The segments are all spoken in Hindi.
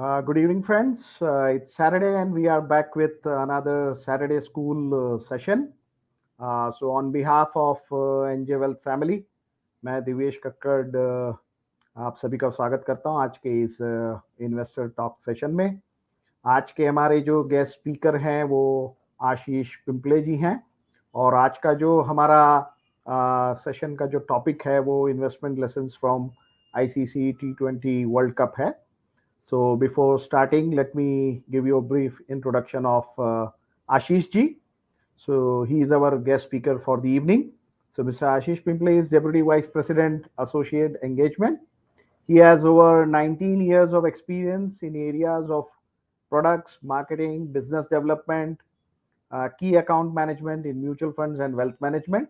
Good evening, friends. It's Saturday, and we are back with another Saturday school session. So, on behalf of NJ Wealth family, मैं दिवेश कक्कड़ आप सभी का स्वागत करता हूं आज के इस इन्वेस्टर टॉक सेशन में। आज के हमारे जो गेस्ट स्पीकर हैं वो आशीष पिंपले जी हैं और आज का जो हमारा सेशन का जो टॉपिक है वो investment lessons from ICC T20 world cup है। So before starting, let me give you a brief introduction of Ashish ji. So he is our guest speaker for the evening. So Mr. Ashish Pimple is Deputy Vice President, Associate Engagement. He has over 19 years of experience in areas of products, marketing, business development, key account management in mutual funds and wealth management.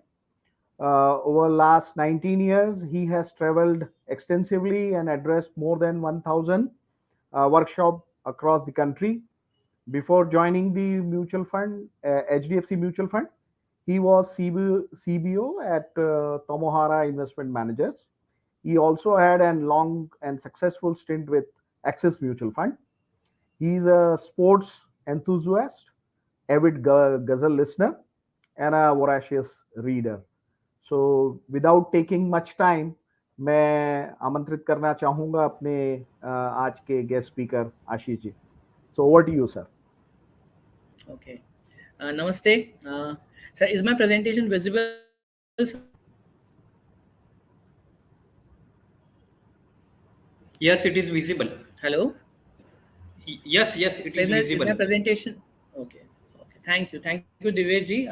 Over last 19 years, he has traveled extensively and addressed more than 1,000 workshop across the country. Before joining the mutual fund, HDFC Mutual Fund, he was CBO at Tomohara Investment Managers. He also had a long and successful stint with Axis Mutual Fund. He is a sports enthusiast, avid ghazal listener, and a voracious reader. So, without taking much time, मैं आमंत्रित करना चाहूंगा अपने आज के guest speaker Ashish ji. So over to you, sir. Okay. Namaste. Sir, is my presentation visible, sir? Yes, it is visible. Hello? Yes, it is visible. Is my presentation? Okay. Thank you, Divesh ji,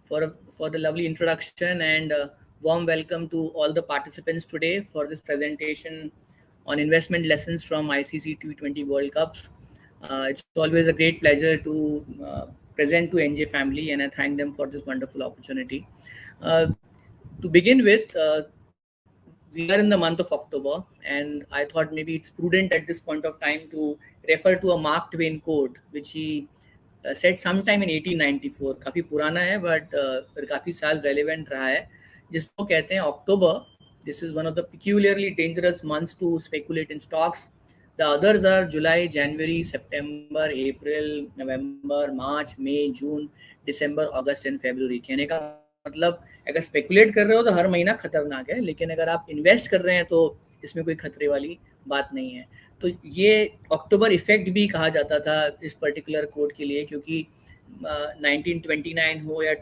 for the lovely introduction and warm welcome to all the participants today for this presentation on investment lessons from ICC T20 World Cups. It's always a great pleasure to present to NJ family, and I thank them for this wonderful opportunity. To begin with, we are in the month of October, and I thought maybe it's prudent at this point of time to refer to a Mark Twain quote, which he said sometime in 1894. काफ़ी पुराना है, but काफ़ी साल relevant रहा है, जिसको कहते हैं October. This is one of the peculiarly dangerous months to speculate in stocks. The others are July, January, September, April, November, March, May, June, December, August and February. कहने का मतलब अगर स्पेकुलेट कर रहे हो तो हर महीना खतरनाक है, लेकिन अगर आप इन्वेस्ट कर रहे हैं तो इसमें कोई खतरे वाली बात नहीं है. तो ये अक्टूबर इफेक्ट भी कहा जाता था इस पर्टिकुलर कोड के लिए, क्योंकि 1929 हो या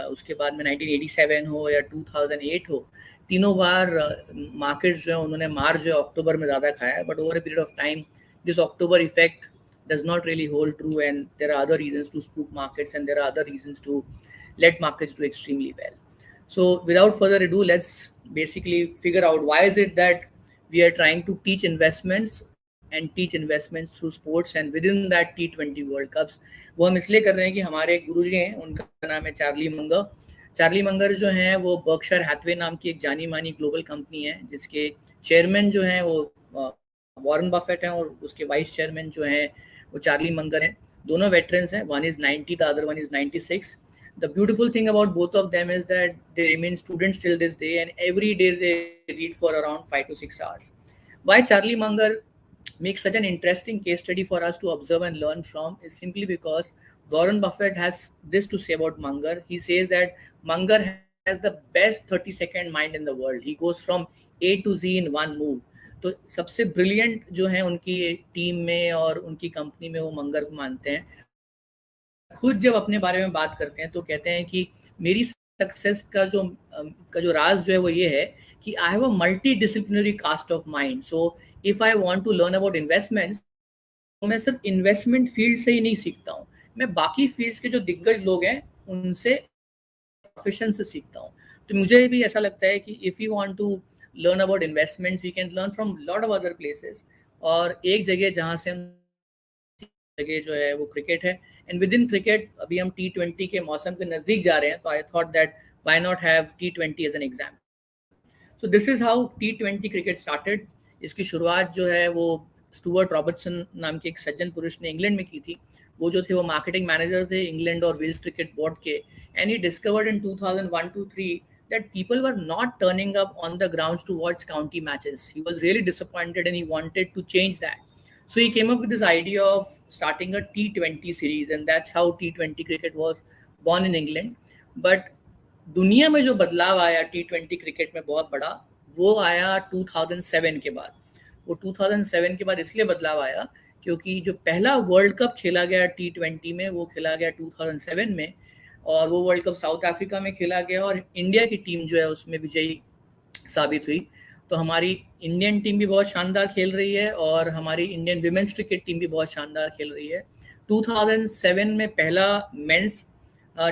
उसके बाद में 1987 हो या 2008 हो, तीनों बार मार्केट्स जो है उन्होंने मार्च जो अक्टूबर में ज़्यादा खाया है. But over a period of time this October effect does not really hold true, and there are other reasons to spook markets, and there are other reasons to let markets do extremely well. So without further ado, let's basically figure out why is it that we are trying to teach investments and teach investments through sports and within that T20 World Cups. वो हम इसलिए कर रहे हैं कि हमारे गुरुजी हैं, उनका नाम है चार्ली मंगर. चार्ली मंगर जो हैं वो बर्कशायर हैथवे नाम की एक जानी मानी ग्लोबल कंपनी है, जिसके चेयरमैन जो हैं वो वॉरेन बफेट हैं और उसके वाइस चेयरमैन जो हैं वो चार्ली मंगर हैं. दोनों वेटरन्स हैं. One is 90, the other one is 96. The beautiful thing about both of them is that they remain students till this day, and every day they read for around 5 to 6 hours. Why Charlie Munger makes such an interesting case study for us to observe and learn from is simply because Warren Buffett has this to say about Munger. He says that Munger has the best 30-second mind in the world. He goes from A to Z in one move. तो सबसे ब्रिलियंट जो है उनकी टीम में और उनकी कंपनी में वो मंगर को मानते हैं. खुद जब अपने बारे में बात करते हैं तो कहते हैं कि मेरी सक्सेस का जो राज जो है वो ये है कि I have a multi disciplinary cast of mind. So if I want to learn about investments तो मैं सिर्फ इन्वेस्टमेंट फील्ड से ही नहीं सीखता हूँ, मैं बाकी फील्ड्स के जो दिग्गज लोग हैं उनसे प्रोफेशन से सीखता हूँ. तो मुझे भी ऐसा लगता है कि if you want to learn about investments we can learn from lot of other places. और एक जगह जहाँ से हम जगह जो है वो क्रिकेट है. एंड विद इन क्रिकेट अभी हम T20 के मौसम के नज़दीक जा रहे हैं, तो I thought that why not have T20 as an example. So this is how T20 cricket started. इसकी शुरुआत जो है वो स्टुअर्ट रॉबर्टसन नाम के एक सज्जन पुरुष ने इंग्लैंड में की थी. वो जो थे वो मार्केटिंग मैनेजर थे इंग्लैंड और वेल्स क्रिकेट बोर्ड के. And he discovered in 2001-03 that people were not turning up on the grounds to watch county matches. He was really disappointed and he wanted to change that. So he came up with this idea of starting a T20 series, and that's how T20 cricket was born in England. But दुनिया में जो बदलाव आया T20 क्रिकेट में बहुत बड़ा, वो आया 2007 के बाद. वो 2007 के बाद इसलिए बदलाव आया क्योंकि जो पहला वर्ल्ड कप खेला गया T20 में, वो खेला गया 2007 में, और वो वर्ल्ड कप साउथ अफ्रीका में खेला गया और इंडिया की टीम जो है उसमें विजयी साबित हुई. तो हमारी इंडियन टीम भी बहुत शानदार खेल रही है और हमारी इंडियन विमेंस क्रिकेट टीम भी बहुत शानदार खेल रही है. 2007 में पहला मेंस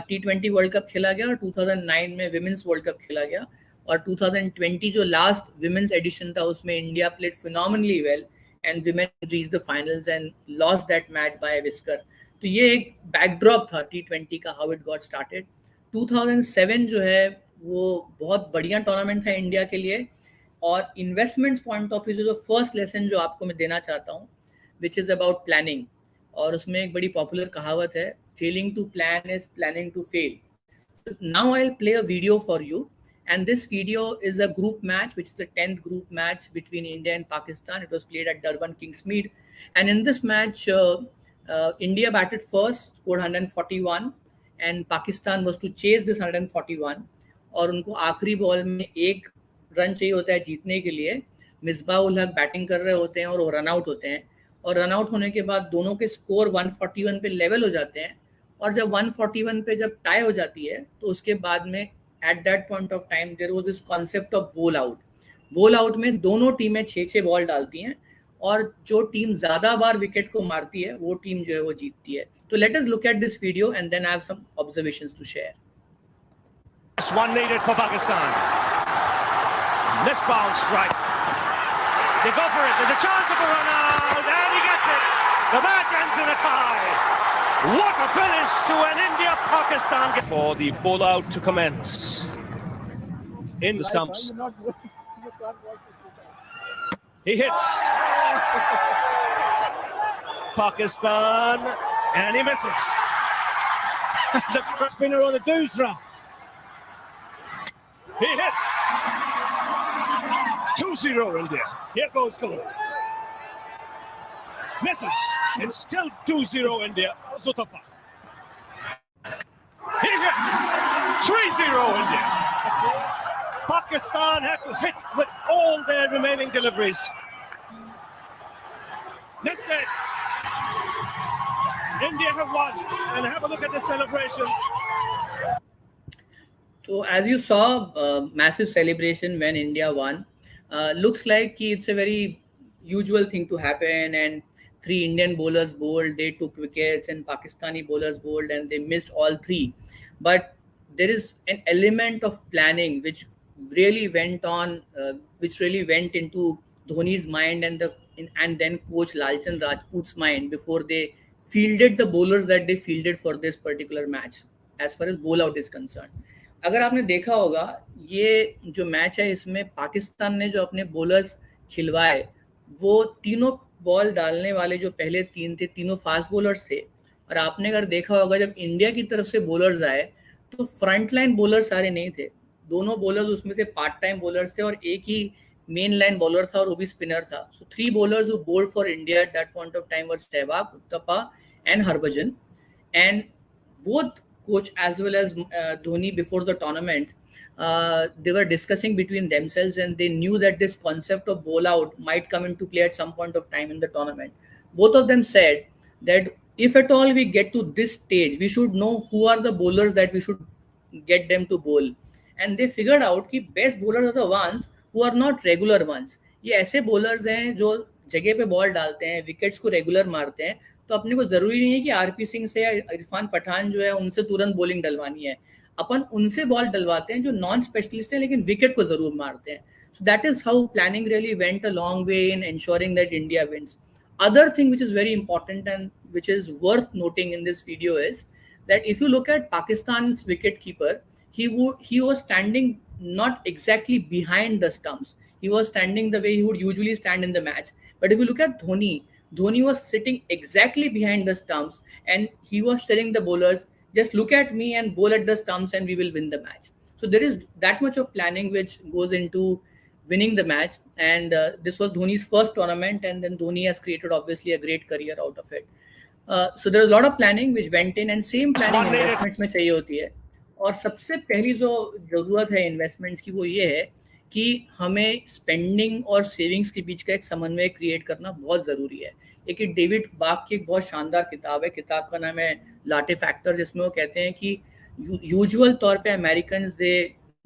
T20 वर्ल्ड कप खेला गया और 2009 में विमेंस वर्ल्ड कप खेला गया, और 2020 जो लास्ट विमेंस एडिशन था उसमें India played phenomenally well and women reach the finals and lost that match by whisker. तो ये एक बैकड्रॉप था T20 का, हाउ इट गॉट स्टार्टेड. 2007 जो है वो बहुत बढ़िया टूर्नामेंट था इंडिया के लिए, और इन्वेस्टमेंट्स पॉइंट ऑफ व्यू से जो फर्स्ट लेसन जो आपको मैं देना चाहता हूँ, विच इज़ अबाउट प्लानिंग. और उसमें एक बड़ी पॉपुलर कहावत है, failing to plan is planning to fail. Now I will play a video for you, and this video is a group match, which is the 10th group match between India and Pakistan. It was played at Durban Kingsmead, and in this match India batted first, scored 141, and Pakistan was to chase this 141, और उनको आखिरी बॉल में एक रन चाहिए होता है जीतने के लिए. मिसबाह उल हक बैटिंग कर रहे होते हैं और वो रन आउट होते हैं, और रन आउट होने के बाद दोनों के स्कोर 141 पे लेवल हो जाते हैं, और जब 141 पे जब टाई हो जाती है तो उसके बाद में at that point of time there was this concept of bowl out. bowl out में दोनों टीमें 6-6 बॉल डालती हैं, और जो टीम ज्यादा बार विकेट को मारती है वो टीम जो है वो जीतती है. तो let us look at this video and then I have some observations to share. This one needed for Pakistan. This bounce strike. They go for it. There's a chance of a run out, and he gets it. The match ends in a tie. What a finish to an India-Pakistan game. For the ball out to commence. In the stumps. He hits. Pakistan, and he misses. The spinner on the doosra. He hits. 2-0 India. Here goes goal. Misses. It's still 2-0 India. Zutapa. He hits. 3-0 India. Pakistan had to hit with all their remaining deliveries. Next day, India have won. And have a look at the celebrations. So as you saw, massive celebration when India won. Looks like it's a very usual thing to happen, and 3 Indian bowlers bowled, they took wickets, and Pakistani bowlers bowled and they missed all 3. But there is an element of planning which really went into Dhoni's mind and then coach Lalchand Rajput's mind before they fielded the bowlers that they fielded for this particular match as far as bowl out is concerned. अगर आपने देखा होगा, ये जो मैच है इसमें पाकिस्तान ने जो अपने बॉलर्स खिलवाए, वो तीनों बॉल डालने वाले जो पहले 3 थे, तीनों फास्ट बॉलर्स थे. और आपने अगर देखा होगा जब इंडिया की तरफ से बॉलर्स आए तो फ्रंट लाइन बॉलर सारे नहीं थे. दोनों बॉलर्स उसमें से पार्ट टाइम बॉलर्स थे और एक ही मेन लाइन बॉलर था और वो भी स्पिनर था. सो 3 bowlers who bowled for India at that point of time were Sehwag, Uttapa and Harbhajan. And both coach as well as Dhoni before the tournament, they were discussing between themselves, and they knew that this concept of bowl out might come into play at some point of time in the tournament. Both of them said that if at all we get to this stage, we should know who are the bowlers that we should get them to bowl. And they figured out कि best bowlers are the ones who are not regular ones. ये ऐसे bowlers हैं जो जगह पे बॉल डालते हैं, विकेट्स को रेगुलर मारते हैं. तो अपने को जरूरी नहीं है कि आरपी सिंह से या इरफान पठान जो है उनसे तुरंत बॉलिंग डलवानी है. अपन उनसे बॉल डलवाते हैं जो नॉन स्पेशलिस्ट हैं लेकिन विकेट को जरूर मारते हैं. So that is how planning really went a long way in ensuring that India wins. Other thing which is very important and which is worth noting in this video is that if you look at Pakistan's wicket keeper, he was standing not exactly behind the stumps. He was standing the way he would usually stand in the match. But if you look at Dhoni was sitting exactly behind the stumps, and he was telling the bowlers, just look at me and bowl at the stumps and we will win the match. So there is that much of planning which goes into winning the match. And this was Dhoni's first tournament, and then Dhoni has created obviously a great career out of it. So there was a lot of planning which went in, and same planning investments में चाहिए होती है. और सबसे पहली जो जरूरत है इन्वेस्टमेंट्स की वो ये है कि हमें स्पेंडिंग और सेविंग्स के बीच का एक समन्वय क्रिएट करना बहुत ज़रूरी है. एक डेविड बाक की एक बहुत शानदार किताब है, किताब का नाम है लाटे फैक्टर, जिसमें वो कहते हैं कि यूजुअल तौर पे Americans they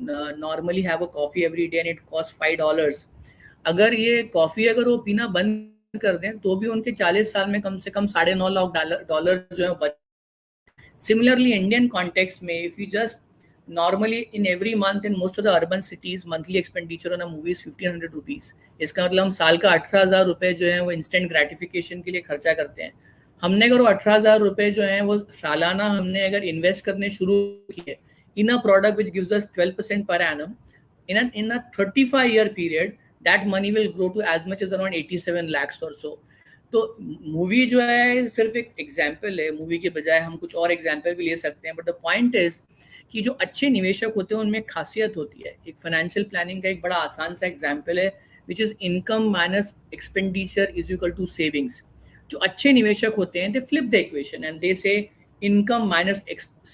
normally have a coffee every day and it cost $5. अगर ये कॉफ़ी अगर वो पीना बंद कर दें तो भी उनके 40 साल में कम से कम $9.5 लाख जो है बच. Similarly, Indian context में if you just normally in every month in most of the urban cities monthly expenditure on a movie is 1,500 rupees. इसका मतलब हम साल का 18,000 रुपए जो है वो instant gratification के लिए खर्चा करते हैं. हमने अगर वो 18,000 रुपए जो हैं वो सालाना हमने अगर इन्वेस्ट करने शुरू किए in a product which gives us 12% per annum in a 35-year period, that money will grow to as much as around 87 lakhs or so. तो मूवी जो है सिर्फ एक एग्जाम्पल है, मूवी के बजाय हम कुछ और एग्जाम्पल भी ले सकते हैं. बट द पॉइंट इज कि जो अच्छे निवेशक होते हैं उनमें खासियत होती है. एक फाइनेंशियल प्लानिंग का एक बड़ा आसान सा एग्जाम्पल है which is income minus expenditure is equal to savings. जो अच्छे निवेशक होते हैं they flip the equation and they say income minus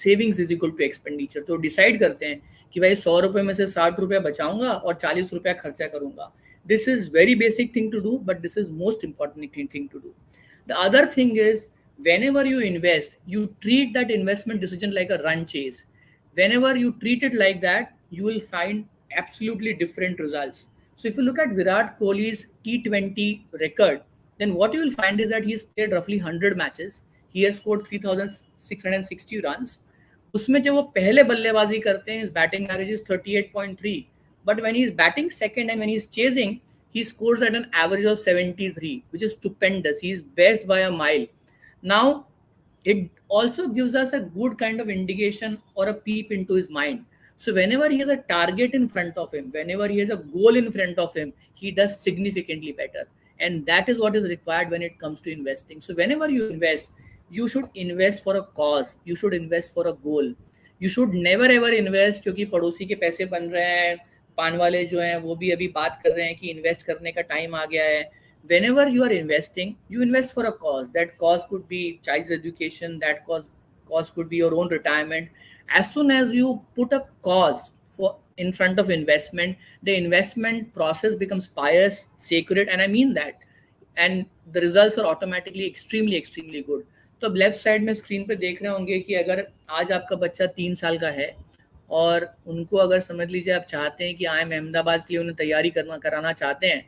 savings is equal to expenditure. तो डिसाइड करते हैं कि भाई 100 रुपये में से 60 रुपया बचाऊंगा और 40 रुपया खर्चा करूंगा. This is very basic thing to do, but this is most important thing to do. The other thing is, whenever you invest, you treat that investment decision like a run chase. Whenever you treat it like that, you will find absolutely different results. So if you look at Virat Kohli's T20 record, then what you will find is that he's played roughly 100 matches. He has scored 3,660 runs. उसमें जब वो पहले बल्लेबाजी करते हैं, his batting average is 38.3. But when he's batting second and when he's chasing, he scores at an average of 73, which is stupendous. He's best by a mile. Now, it also gives us a good kind of indication or a peep into his mind. So whenever he has a target in front of him, whenever he has a goal in front of him, he does significantly better. And that is what is required when it comes to investing. So whenever you invest, you should invest for a cause. You should invest for a goal. You should never ever invest क्योंकि पड़ोसी के पैसे बन रहे हैं, पान वाले जो हैं वो भी अभी बात कर रहे हैं कि इन्वेस्ट करने का टाइम आ गया है. Whenever you are investing, you invest for a cause. That cause could be child's education. That cause could be your own retirement. As soon as you put a cause in front of investment, the investment process becomes pious, sacred, and I mean that. And the results are automatically extremely good. तो अब लेफ्ट साइड में स्क्रीन पे देख रहे होंगे कि अगर आज आपका बच्चा 3 साल का है और उनको अगर समझ लीजिए आप चाहते हैं कि IIM अहमदाबाद के लिए उन्हें तैयारी कराना चाहते हैं,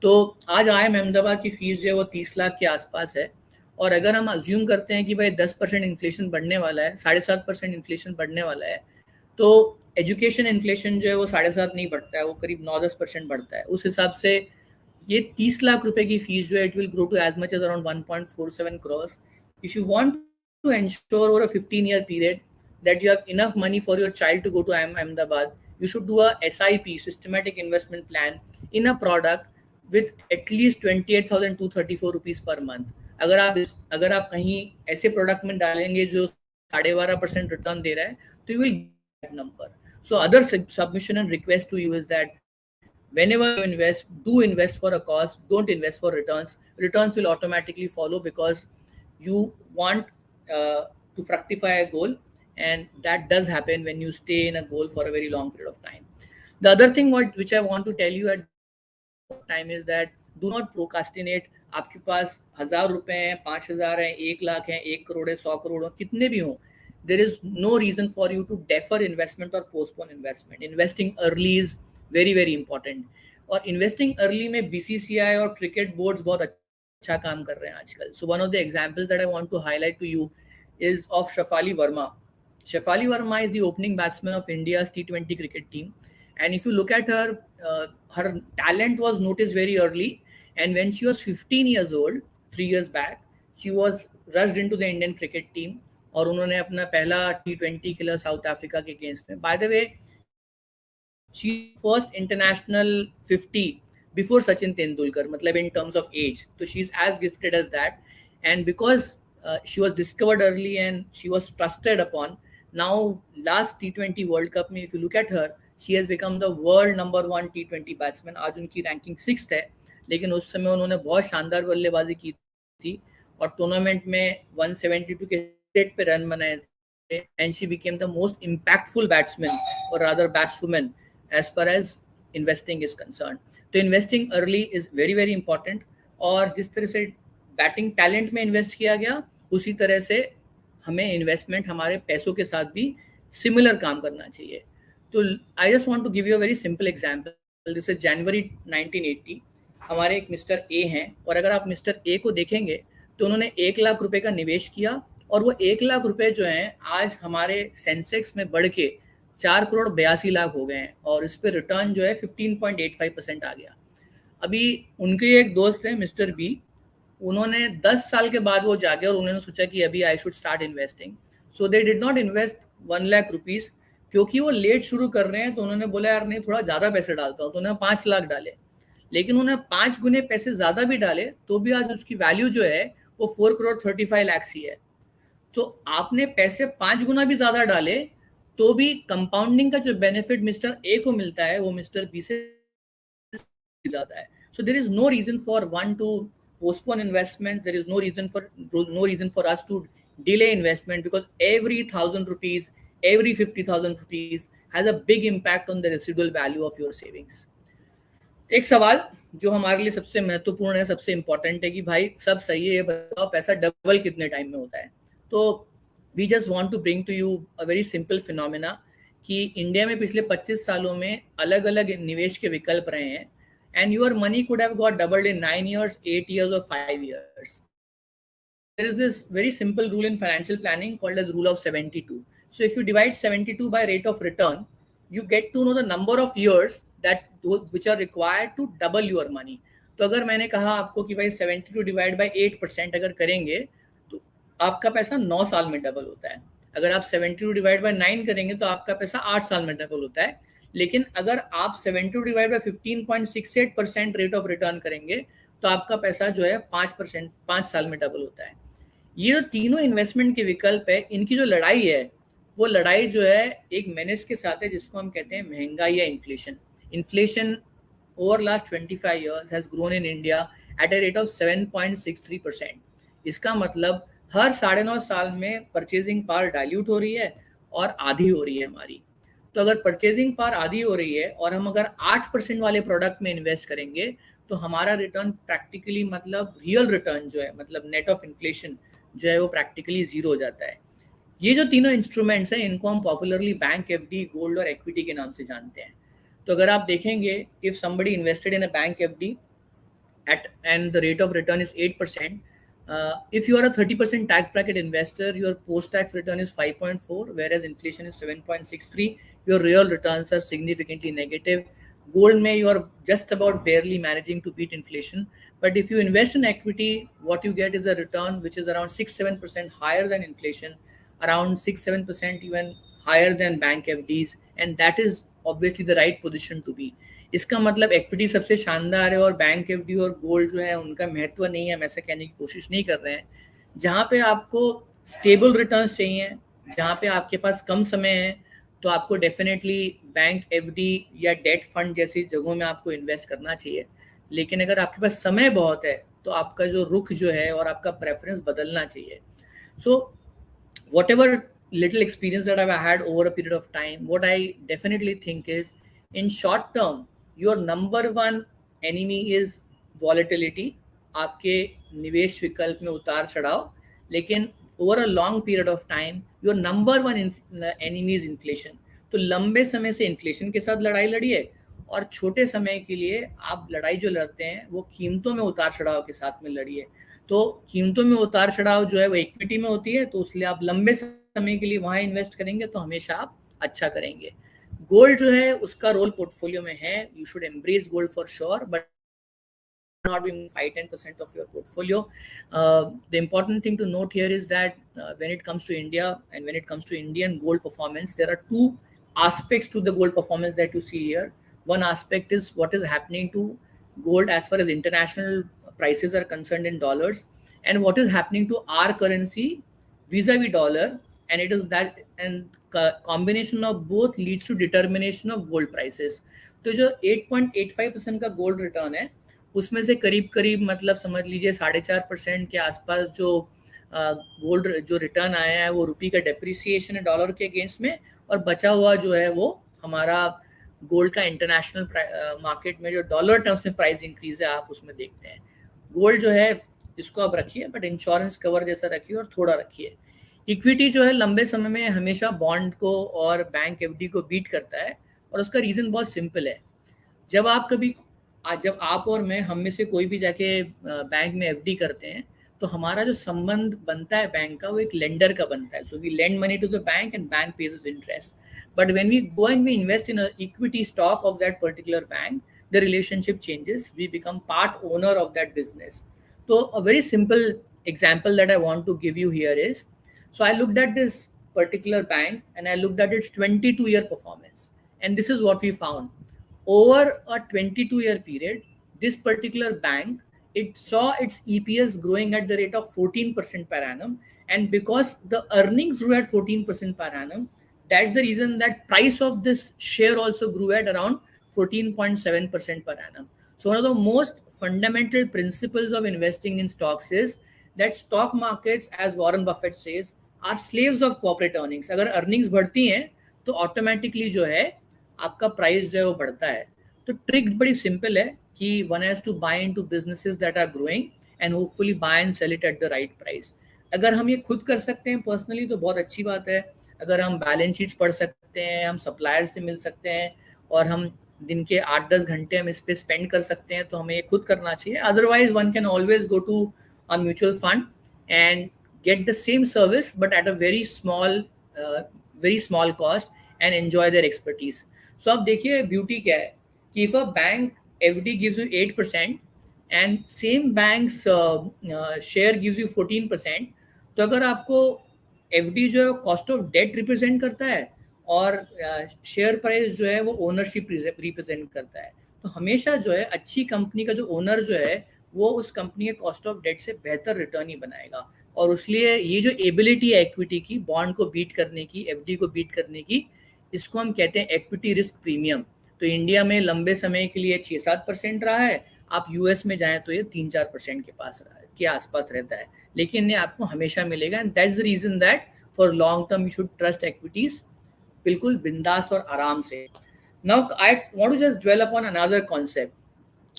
तो आज IIM अहमदाबाद की फीस जो है वो 30 लाख के आसपास है. और अगर हम अज्यूम करते हैं कि भाई 10% इन्फ्लेशन बढ़ने वाला है, 7.5% इन्फ्लेशन बढ़ने वाला है, तो एजुकेशन इन्फ्लेशन जो है वो 7.5 नहीं बढ़ता है, वो करीब 9-10% बढ़ता है. उस हिसाब से ये 30 लाख रुपए की फीस जो है it will grow to as much as around 1.47 crores. If you want to ensure over a 15-year period that you have enough money for your child to go to IIM Ahmedabad, you should do a SIP, systematic investment plan, in a product with at least 28,234 rupees per month. अगर आप कहीं ऐसे प्रोडक्ट में डालेंगे जो 12.5% रिटर्न दे रहा है, तो you will get that number. So other submission and request to you is that whenever you invest, do invest for a cause, don't invest for returns. Returns will automatically follow because you want to fructify a goal, and that does happen when you stay in a goal for a very long period of time. The other thing which I want to tell you at time is that do not procrastinate. आपके पास 1,000 रुपए हैं, 5,000 हैं, 1 लाख हैं, 1 करोड़ है, 100 करोड़ हो, कितने भी हों, there is no reason for you to defer investment or postpone investment. Investing early is very important. और investing early में BCCI और cricket boards बहुत अच्छा काम कर रहे हैं आजकल. So one of the examples that I want to highlight to you is of Shafali Verma. Shafali Verma is the opening batsman of India's T20 cricket team, and if you look at her, her talent was noticed very early, and when she was 15 years old, 3 years back, she was rushed into the Indian cricket team और उन्होंने अपना पहला T20 खेला साउथ अफ्रीका के अगेंस्ट में. By the way, she first international 50 before Sachin Tendulkar, matlab in terms of age. So she's as gifted as that. And because she was discovered early and she was trusted upon, Now, last T20 World Cup में if you look at her, she has become the world number 1 T20 batsman. आज उनकी रैंकिंग 6th है, लेकिन उस समय उन्होंने बहुत शानदार बल्लेबाजी की थी और टूर्नामेंट में 172 के रेट पे रन बनाए थे, and she became the most impactful batsman or rather batswoman as far as investing is concerned. तो investing early is very very important, और जिस तरह से बैटिंग टैलेंट में इन्वेस्ट किया गया उसी तरह से हमें इन्वेस्टमेंट हमारे पैसों के साथ भी सिमिलर काम करना चाहिए. तो I just want to give you a very simple example. जैसे जनवरी 1980 हमारे एक मिस्टर ए हैं, और अगर आप मिस्टर ए को देखेंगे तो उन्होंने 1 लाख रुपए का निवेश किया, और वो 1 लाख रुपए जो हैं आज हमारे सेंसेक्स में बढ़ के 4 करोड़ 82 लाख हो गए हैं, और इस पे रिटर्न जो है 15.85% आ गया. अभी उनके एक दोस्त हैं मिस्टर बी, उन्होंने 10 साल के बाद वो जागे और उन्होंने सोचा कि अभी I should start investing. So they did not invest 1 lakh rupees, क्योंकि वो लेट शुरू कर रहे हैं. तो उन्होंने बोला यार नहीं, थोड़ा ज़्यादा पैसे डालता हूँ, तो उन्होंने 5 लाख डाले. लेकिन उन्हें 5 गुने पैसे ज़्यादा भी डाले तो भी आज उसकी वैल्यू जो है वो 4 करोड़ 35 लाख ही है. तो आपने पैसे 5 गुना भी ज़्यादा डाले तो भी कंपाउंडिंग का जो बेनिफिट मिस्टर ए को मिलता है वो मिस्टर बी से ज़्यादा है. So there is no reason for one to postpone investments. There is no reason for us to delay investment, because every 1,000 rupees, every 50,000 rupees has a big impact on the residual value of your savings. एक सवाल जो हमारे लिए सबसे महत्वपूर्ण है, सबसे इम्पोर्टेंट है कि भाई सब सही है, ये बताओ पैसा डबल कितने टाइम में होता है. तो we just want to bring to you a very simple phenomena कि इंडिया में पिछले 25 सालों में अलग अलग निवेश के विकल्प रहे हैं, and your money could have got doubled in 9 years, 8 years or 5 years. There is this very simple rule in financial planning called as rule of 72. So if you divide 72 by rate of return, you get to know the number of years that which are required to double your money. तो अगर मैंने कहा आपको कि भाई 72 डिवाइड बाय 8% अगर करेंगे तो आपका पैसा 9 साल में डबल होता है. अगर आप 72 डिवाइड बाय 9 करेंगे तो आपका पैसा 8 साल में डबल होता है. लेकिन अगर आप 72 divide by 15.68% rate of return करेंगे तो आपका पैसा जो है 5 साल में डबल होता है. ये जो तीनों इन्वेस्टमेंट के विकल्प है, इनकी जो लड़ाई है वो लड़ाई जो है एक मेनेज के साथ है जिसको हम कहते हैं महंगाई या inflation. Inflation over last 25 years has grown in India at a rate of 7.63%. इसका मतलब हर 9.5 साल में परचेजिंग पावर डाइल्यूट हो रही है और आधी हो रही है हमारी. तो अगर परचेजिंग पावर आधी हो रही है और हम अगर 8% वाले प्रोडक्ट में इन्वेस्ट करेंगे तो हमारा रिटर्न प्रैक्टिकली मतलब रियल रिटर्न जो है मतलब नेट ऑफ इन्फ्लेशन जो है वो प्रैक्टिकली जीरो हो जाता है. ये जो तीनों इंस्ट्रूमेंट्स हैं इनको हम पॉपुलरली बैंक एफडी, गोल्ड और इक्विटी के नाम से जानते हैं. तो अगर आप देखेंगे if somebody invested in a bank FD and the rate of return is 8%, if you are a 30% tax bracket investor, your post-tax return is 5.4, whereas inflation is 7.63. Your real returns are significantly negative. Gold में you are just about barely managing to beat inflation. But if you invest in equity, what you get is a return which is around 6-7% higher than inflation, around 6-7% even higher than bank FDs, and that is obviously the right position to be. इसका मतलब इक्विटी सबसे शानदार है और बैंक एफडी और गोल्ड जो है उनका महत्व नहीं है, हम ऐसा कहने की कोशिश नहीं कर रहे हैं. जहाँ पे आपको स्टेबल रिटर्न्स चाहिए, जहाँ पे आपके पास कम समय है, तो आपको डेफिनेटली बैंक एफडी या डेट फंड जैसी जगहों में आपको इन्वेस्ट करना चाहिए. लेकिन अगर आपके पास समय बहुत है तो आपका जो रुख जो है और आपका प्रेफरेंस बदलना चाहिए. So what ever little experience that I've had over a period of time, what I definitely think is in short term, your number one enemy is volatility, आपके निवेश विकल्प में उतार चढ़ाव. लेकिन over a long period of time, your number one enemy is inflation. तो लंबे समय से इन्फ्लेशन के साथ लड़ाई लड़िए और छोटे समय के लिए आप लड़ाई जो लड़ते हैं वो कीमतों में उतार चढ़ाव के साथ में लड़िए. तो कीमतों में उतार चढ़ाव जो है वो इक्विटी में होती है, तो इसलिए आप लंबे समय के लिए वहां इन्वेस्ट करेंगे तो हमेशा आप अच्छा करेंगे. गोल्ड जो है उसका रोल पोर्टफोलियो में है. You should embrace gold for sure, but not being 5-10% of your portfolio. The important thing to note here is that when it comes to India and when it comes to Indian gold performance, there are two aspects to the gold performance that you see here. One aspect is what is happening to gold as far as international prices are concerned in dollars, and what is happening to our currency vis-a-vis dollar. And it is that, and combination of both leads to determination of gold prices. तो जो 8.85% का गोल्ड रिटर्न है उसमें से करीब करीब मतलब समझ लीजिए 4.5% के आसपास जो गोल्ड जो रिटर्न आया है वो रुपी का डेप्रिसिएशन है डॉलर के अगेंस्ट में, और बचा हुआ जो है वो हमारा गोल्ड का इंटरनेशनल मार्केट में जो डॉलर टर्म्स में प्राइस इंक्रीज है आप उसमें देखते हैं। गोल्ड जो है इसको आप रखिए बट इंश्योरेंस कवर जैसा रखिए और थोड़ा रखिए। इक्विटी जो है लंबे समय में हमेशा बॉन्ड को और बैंक एफडी को बीट करता है, और उसका रीजन बहुत सिंपल है। जब आप और मैं हम में से कोई भी जाके बैंक में एफडी करते हैं तो हमारा जो संबंध बनता है बैंक का वो एक लेंडर का बनता है। So we lend money to the bank and bank pays us interest. But when we go and we invest in equity stock of that particular bank, the relationship changes, we become part owner of that business. तो a very simple example that I want to give you here is, so I looked at this particular bank and I looked at its 22-year performance, and this is what we found. Over a 22-year period, this particular bank, it saw its EPS growing at the rate of 14% per annum, and because the earnings grew at 14% per annum, that's the reason that price of this share also grew at around 14.7% per annum. So one of the most fundamental principles of investing in stocks is that stock markets, as Warren Buffett says, are slaves of corporate earnings. अगर earnings बढ़ती हैं तो automatically जो है आपका प्राइस जो है वो बढ़ता है। तो ट्रिक बड़ी सिंपल है कि one has to buy into businesses that are growing and hopefully buy and sell it at the right price. अगर हम ये खुद कर सकते हैं पर्सनली तो बहुत अच्छी बात है। अगर हम बैलेंस शीट्स पढ़ सकते हैं, हम सप्लायर से मिल सकते हैं और हम दिन के 8-10 घंटे हम इस पे स्पेंड कर सकते हैं तो हमें ये खुद करना चाहिए। Otherwise one can always go to a mutual fund and get the same service but at a very small cost and enjoy their expertise. So अब देखिए ब्यूटी क्या है कि if a bank FD gives you 8% and same bank's share gives you 14%, तो अगर आपको FD जो है कॉस्ट ऑफ डेट रिप्रेजेंट करता है और शेयर प्राइस जो है वो ओनरशिप रिप्रेजेंट करता है, तो हमेशा जो है अच्छी कंपनी का जो ओनर जो है वो उस कंपनी के कॉस्ट ऑफ डेट से बेहतर रिटर्न ही बनाएगा। और इसलिए ये जो एबिलिटी है एक्विटी की बॉन्ड को बीट करने की, एफडी को बीट करने की, इसको हम कहते हैं एक्विटी रिस्क प्रीमियम। तो इंडिया में लंबे समय के लिए 6-7% रहा है, आप यूएस में जाएं तो ये 3-4% के आसपास रहता है, लेकिन ये आपको हमेशा मिलेगा। And that's the reason that for long term you should trust equities बिल्कुल बिंदास और आराम से। Now I want to just dwell upon another concept,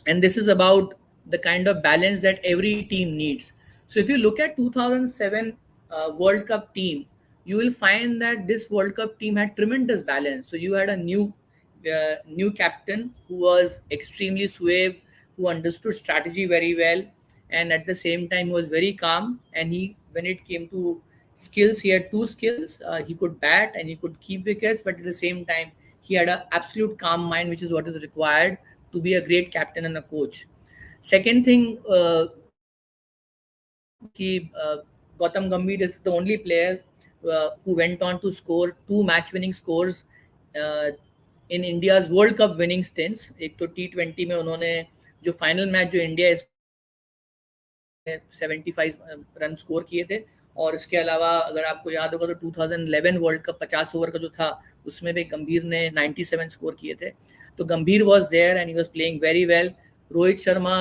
and this is about the kind of balance that every team needs. So if you look at 2007 World Cup team, you will find that this World Cup team had tremendous balance. So you had a new captain who was extremely suave, who understood strategy very well, and at the same time he was very calm. And when it came to skills, he had two skills. He could bat and he could keep wickets, but at the same time he had an absolute calm mind, which is what is required to be a great captain and a coach. Second thing, Gautam Gambhir is the only player who went on to score 2 match-winning scores in India's World Cup winning stints. एक तो T20 में उन्होंने जो फाइनल मैच जो इंडिया 75 रन स्कोर किए थे, और इसके अलावा अगर आपको याद होगा तो 2011 वर्ल्ड कप 50 ओवर का जो था उसमें भी गंभीर ने 97 स्कोर किए थे। तो Gambhir was there and he was playing very well. Rohit Sharma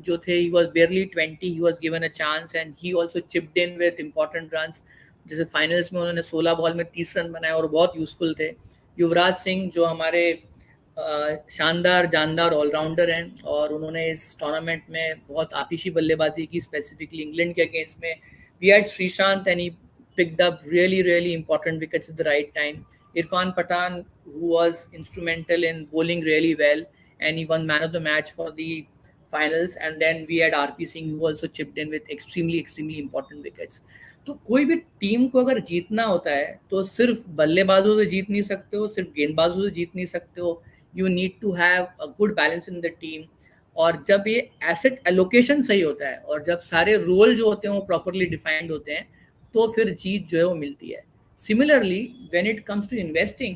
जो थे, he was barely 20, he was given a chance and he also chipped in with important runs. जैसे फाइनल्स में उन्होंने 16 बॉल में 30 रन बनाए और बहुत यूजफुल थे। युवराज सिंह जो हमारे शानदार जानदार ऑलराउंडर हैं और उन्होंने इस टूर्नामेंट में बहुत आतिशी बल्लेबाजी की, स्पेसिफिकली इंग्लैंड के अगेंस्ट में। We had Sreesanth and he picked up really important wickets at the right time. Irfan Pathan, who was instrumental in bowling really well, and he won man of the match for the finals. And then we had RP Singh, who also chipped in with extremely important wickets. तो कोई भी टीम को अगर जीतना होता है तो सिर्फ बल्लेबाजों से जीत नहीं सकते हो, सिर्फ गेंदबाजों से जीत नहीं सकते हो। You need to have a good balance in the team. और जब ये एसेट एलोकेशन सही होता है और जब सारे रोल जो होते हैं वो प्रॉपरली डिफाइंड होते हैं तो फिर जीत जो है वो मिलती है। Similarly when it comes to investing,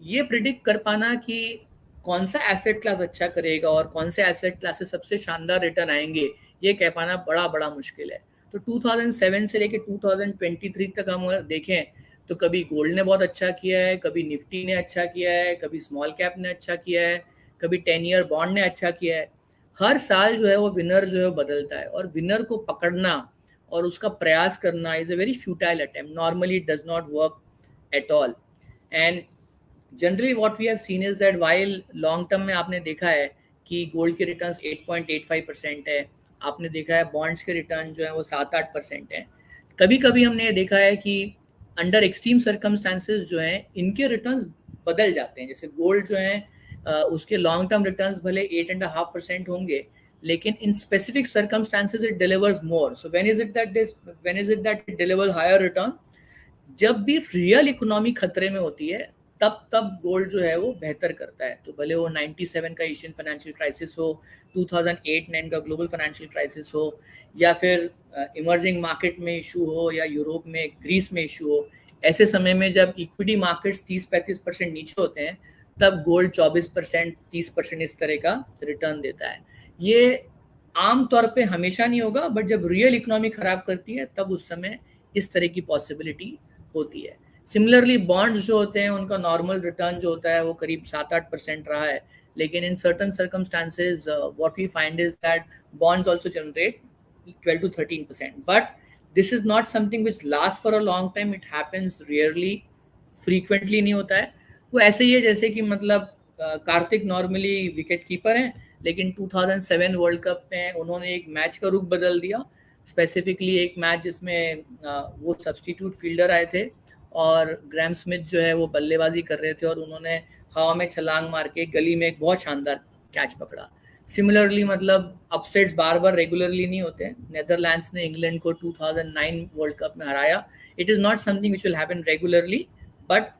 ये प्रिडिक्ट कर पाना कि कौन सा एसेट क्लास अच्छा करेगा और कौन से एसेट क्लास से सबसे शानदार रिटर्न आएंगे, ये कह पाना बड़ा मुश्किल है। तो 2007 से लेकर 2023 तक हम अगर देखें तो कभी गोल्ड ने बहुत अच्छा किया है, कभी निफ्टी ने अच्छा किया है, कभी स्मॉल कैप ने अच्छा किया है, कभी 10 ईयर बॉन्ड ने अच्छा किया है। हर साल जो है वो विनर जो है बदलता है, और विनर को पकड़ना और उसका प्रयास करना is a very futile attempt. Normally it does not work at all. And generally what we have seen is that while long term में आपने देखा है कि गोल्ड के रिटर्न्स 8.85% है, आपने देखा है बॉन्ड्स के रिटर्न जो है वो 7-8% है. कभी कभी हमने देखा है कि अंडर एक्सट्रीम सर्कमस्टांसेस जो हैं इनके रिटर्न्स बदल जाते हैं. जैसे गोल्ड जो है उसके लॉन्ग टर्म रिटर्न्स भले 8.5% होंगे, लेकिन in specific circumstances it delivers more. So when is it that it delivers higher return? जब भी रियल इकोनॉमी खतरे में होती है तब गोल्ड जो है वो बेहतर करता है. तो भले वो 97 का एशियन फाइनेंशियल क्राइसिस हो, 2008-9 का ग्लोबल फाइनेंशियल क्राइसिस हो, या फिर इमर्जिंग मार्केट में इशू हो, या यूरोप में ग्रीस में इशू हो, ऐसे समय में जब इक्विटी मार्केट्स 30-35% नीचे होते हैं तब गोल्ड 24%, 30% इस तरह का रिटर्न देता है. ये आम तौर पे हमेशा नहीं होगा, बट जब रियल इकोनॉमी खराब करती है तब उस समय इस तरह की पॉसिबिलिटी होती है. सिमिलरली बॉन्ड्स जो होते हैं उनका नॉर्मल रिटर्न जो होता है वो करीब 7-8% रहा है, लेकिन in certain circumstances what we find is that bonds also generate 12-13%. But this is not something which last for a long time. It happens rarely, frequently नहीं होता है. वो ऐसे ही है जैसे कि मतलब कार्तिक नॉर्मली विकेट कीपर हैं, लेकिन 2007 वर्ल्ड कप में उन्होंने एक मैच का रुख बदल दिया. स्पेसिफिकली एक मैच जिसमें वो सब्स्टिट्यूट फील्डर आए थे और ग्रैम स्मिथ जो है वो बल्लेबाजी कर रहे थे, और उन्होंने हवा में छलांग मार के गली में एक बहुत शानदार कैच पकड़ा. सिमिलरली मतलब अपसेट्स बार बार रेगुलरली नहीं होते. नेदरलैंड्स ने इंग्लैंड को 2009 वर्ल्ड कप में हराया. It is not something which will happen regularly, but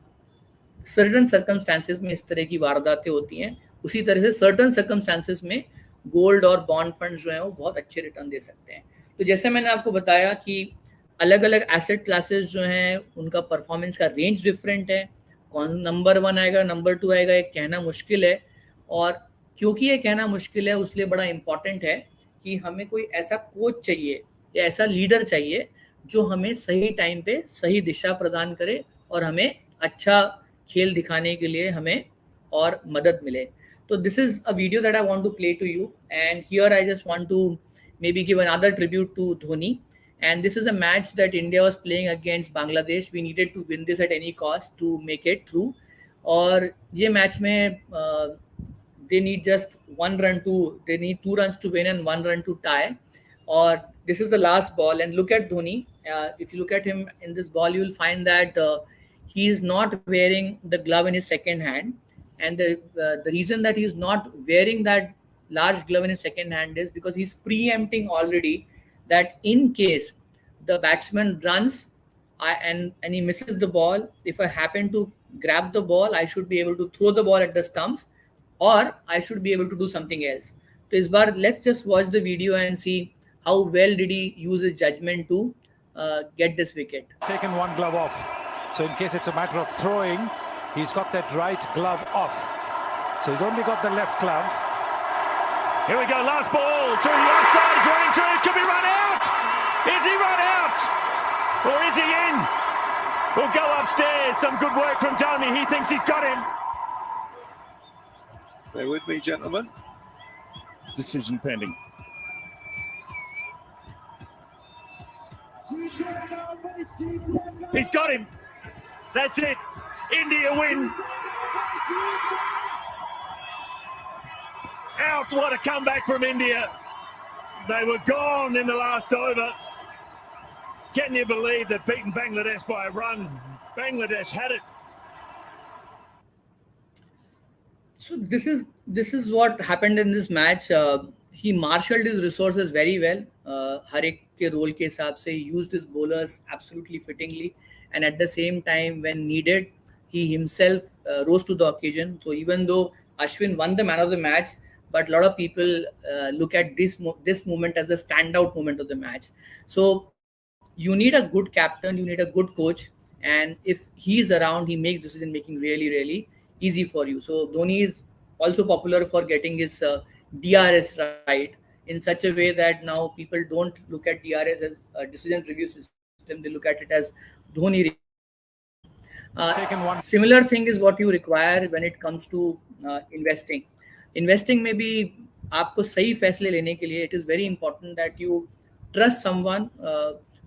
certain circumstances में इस तरह की वारदातें होती हैं. उसी तरह से सर्टन सर्कमस्टांसेस में गोल्ड और बॉन्ड फंड जो हैं वो बहुत अच्छे रिटर्न दे सकते हैं. तो जैसे मैंने आपको बताया कि अलग अलग एसेट क्लासेस जो हैं उनका परफॉर्मेंस का रेंज डिफरेंट है. कौन नंबर 1 आएगा, नंबर 2 आएगा, ये कहना मुश्किल है. और क्योंकि ये कहना मुश्किल है उसलिए बड़ा इम्पॉर्टेंट है कि हमें कोई ऐसा कोच चाहिए या ऐसा लीडर चाहिए जो हमें सही टाइम पे सही दिशा प्रदान करे और हमें अच्छा खेल दिखाने के लिए हमें और मदद मिले. तो this is a video that I want to play to you, and here I just want to maybe give another tribute to Dhoni. And this is a match that India was playing against Bangladesh. We needed to win this at any cost to make it through. और ये मैच में they need just 1 run to, they need 2 runs to win and 1 run to tie. Or this is the last ball, and look at Dhoni. If you look at him in this ball, you will find that he is not wearing the glove in his second hand. And the reason that he is not wearing that large glove in his second hand is because he's preempting already that in case the batsman runs and he misses the ball, if I happen to grab the ball, I should be able to throw the ball at the stumps, or I should be able to do something else. So is bar, let's just watch the video and see how well did he use his judgment to get this wicket. Taken one glove off, so in case it's a matter of throwing, he's got that right glove off, so he's only got the left glove. Here we go, last ball, through the offside, he's running through, could be run out! Is he run out? Or is he in? We'll go upstairs, some good work from Dhoni, he thinks he's got him. Bear with me, gentlemen. Decision pending. He's got him, that's it, India win. Out, what a comeback from India. They were gone in the last over. Can you believe that beaten Bangladesh by a run? Bangladesh had it. So this is what happened in this match. He marshaled his resources very well. हर एक के रोल के हिसाब से he used his bowlers absolutely fittingly, and at the same time when needed he himself rose to the occasion. So even though Ashwin won the man of the match, but a lot of people look at this moment as a standout moment of the match. So you need a good captain, you need a good coach, and if he's around, he makes decision making really, really easy for you. So Dhoni is also popular for getting his DRS right in such a way that now people don't look at DRS as a decision review system. They look at it as Dhoni. Similar thing is what you require when it comes to investing. Investing में भी आपको सही फैसले लेने के लिए it is very important that you trust someone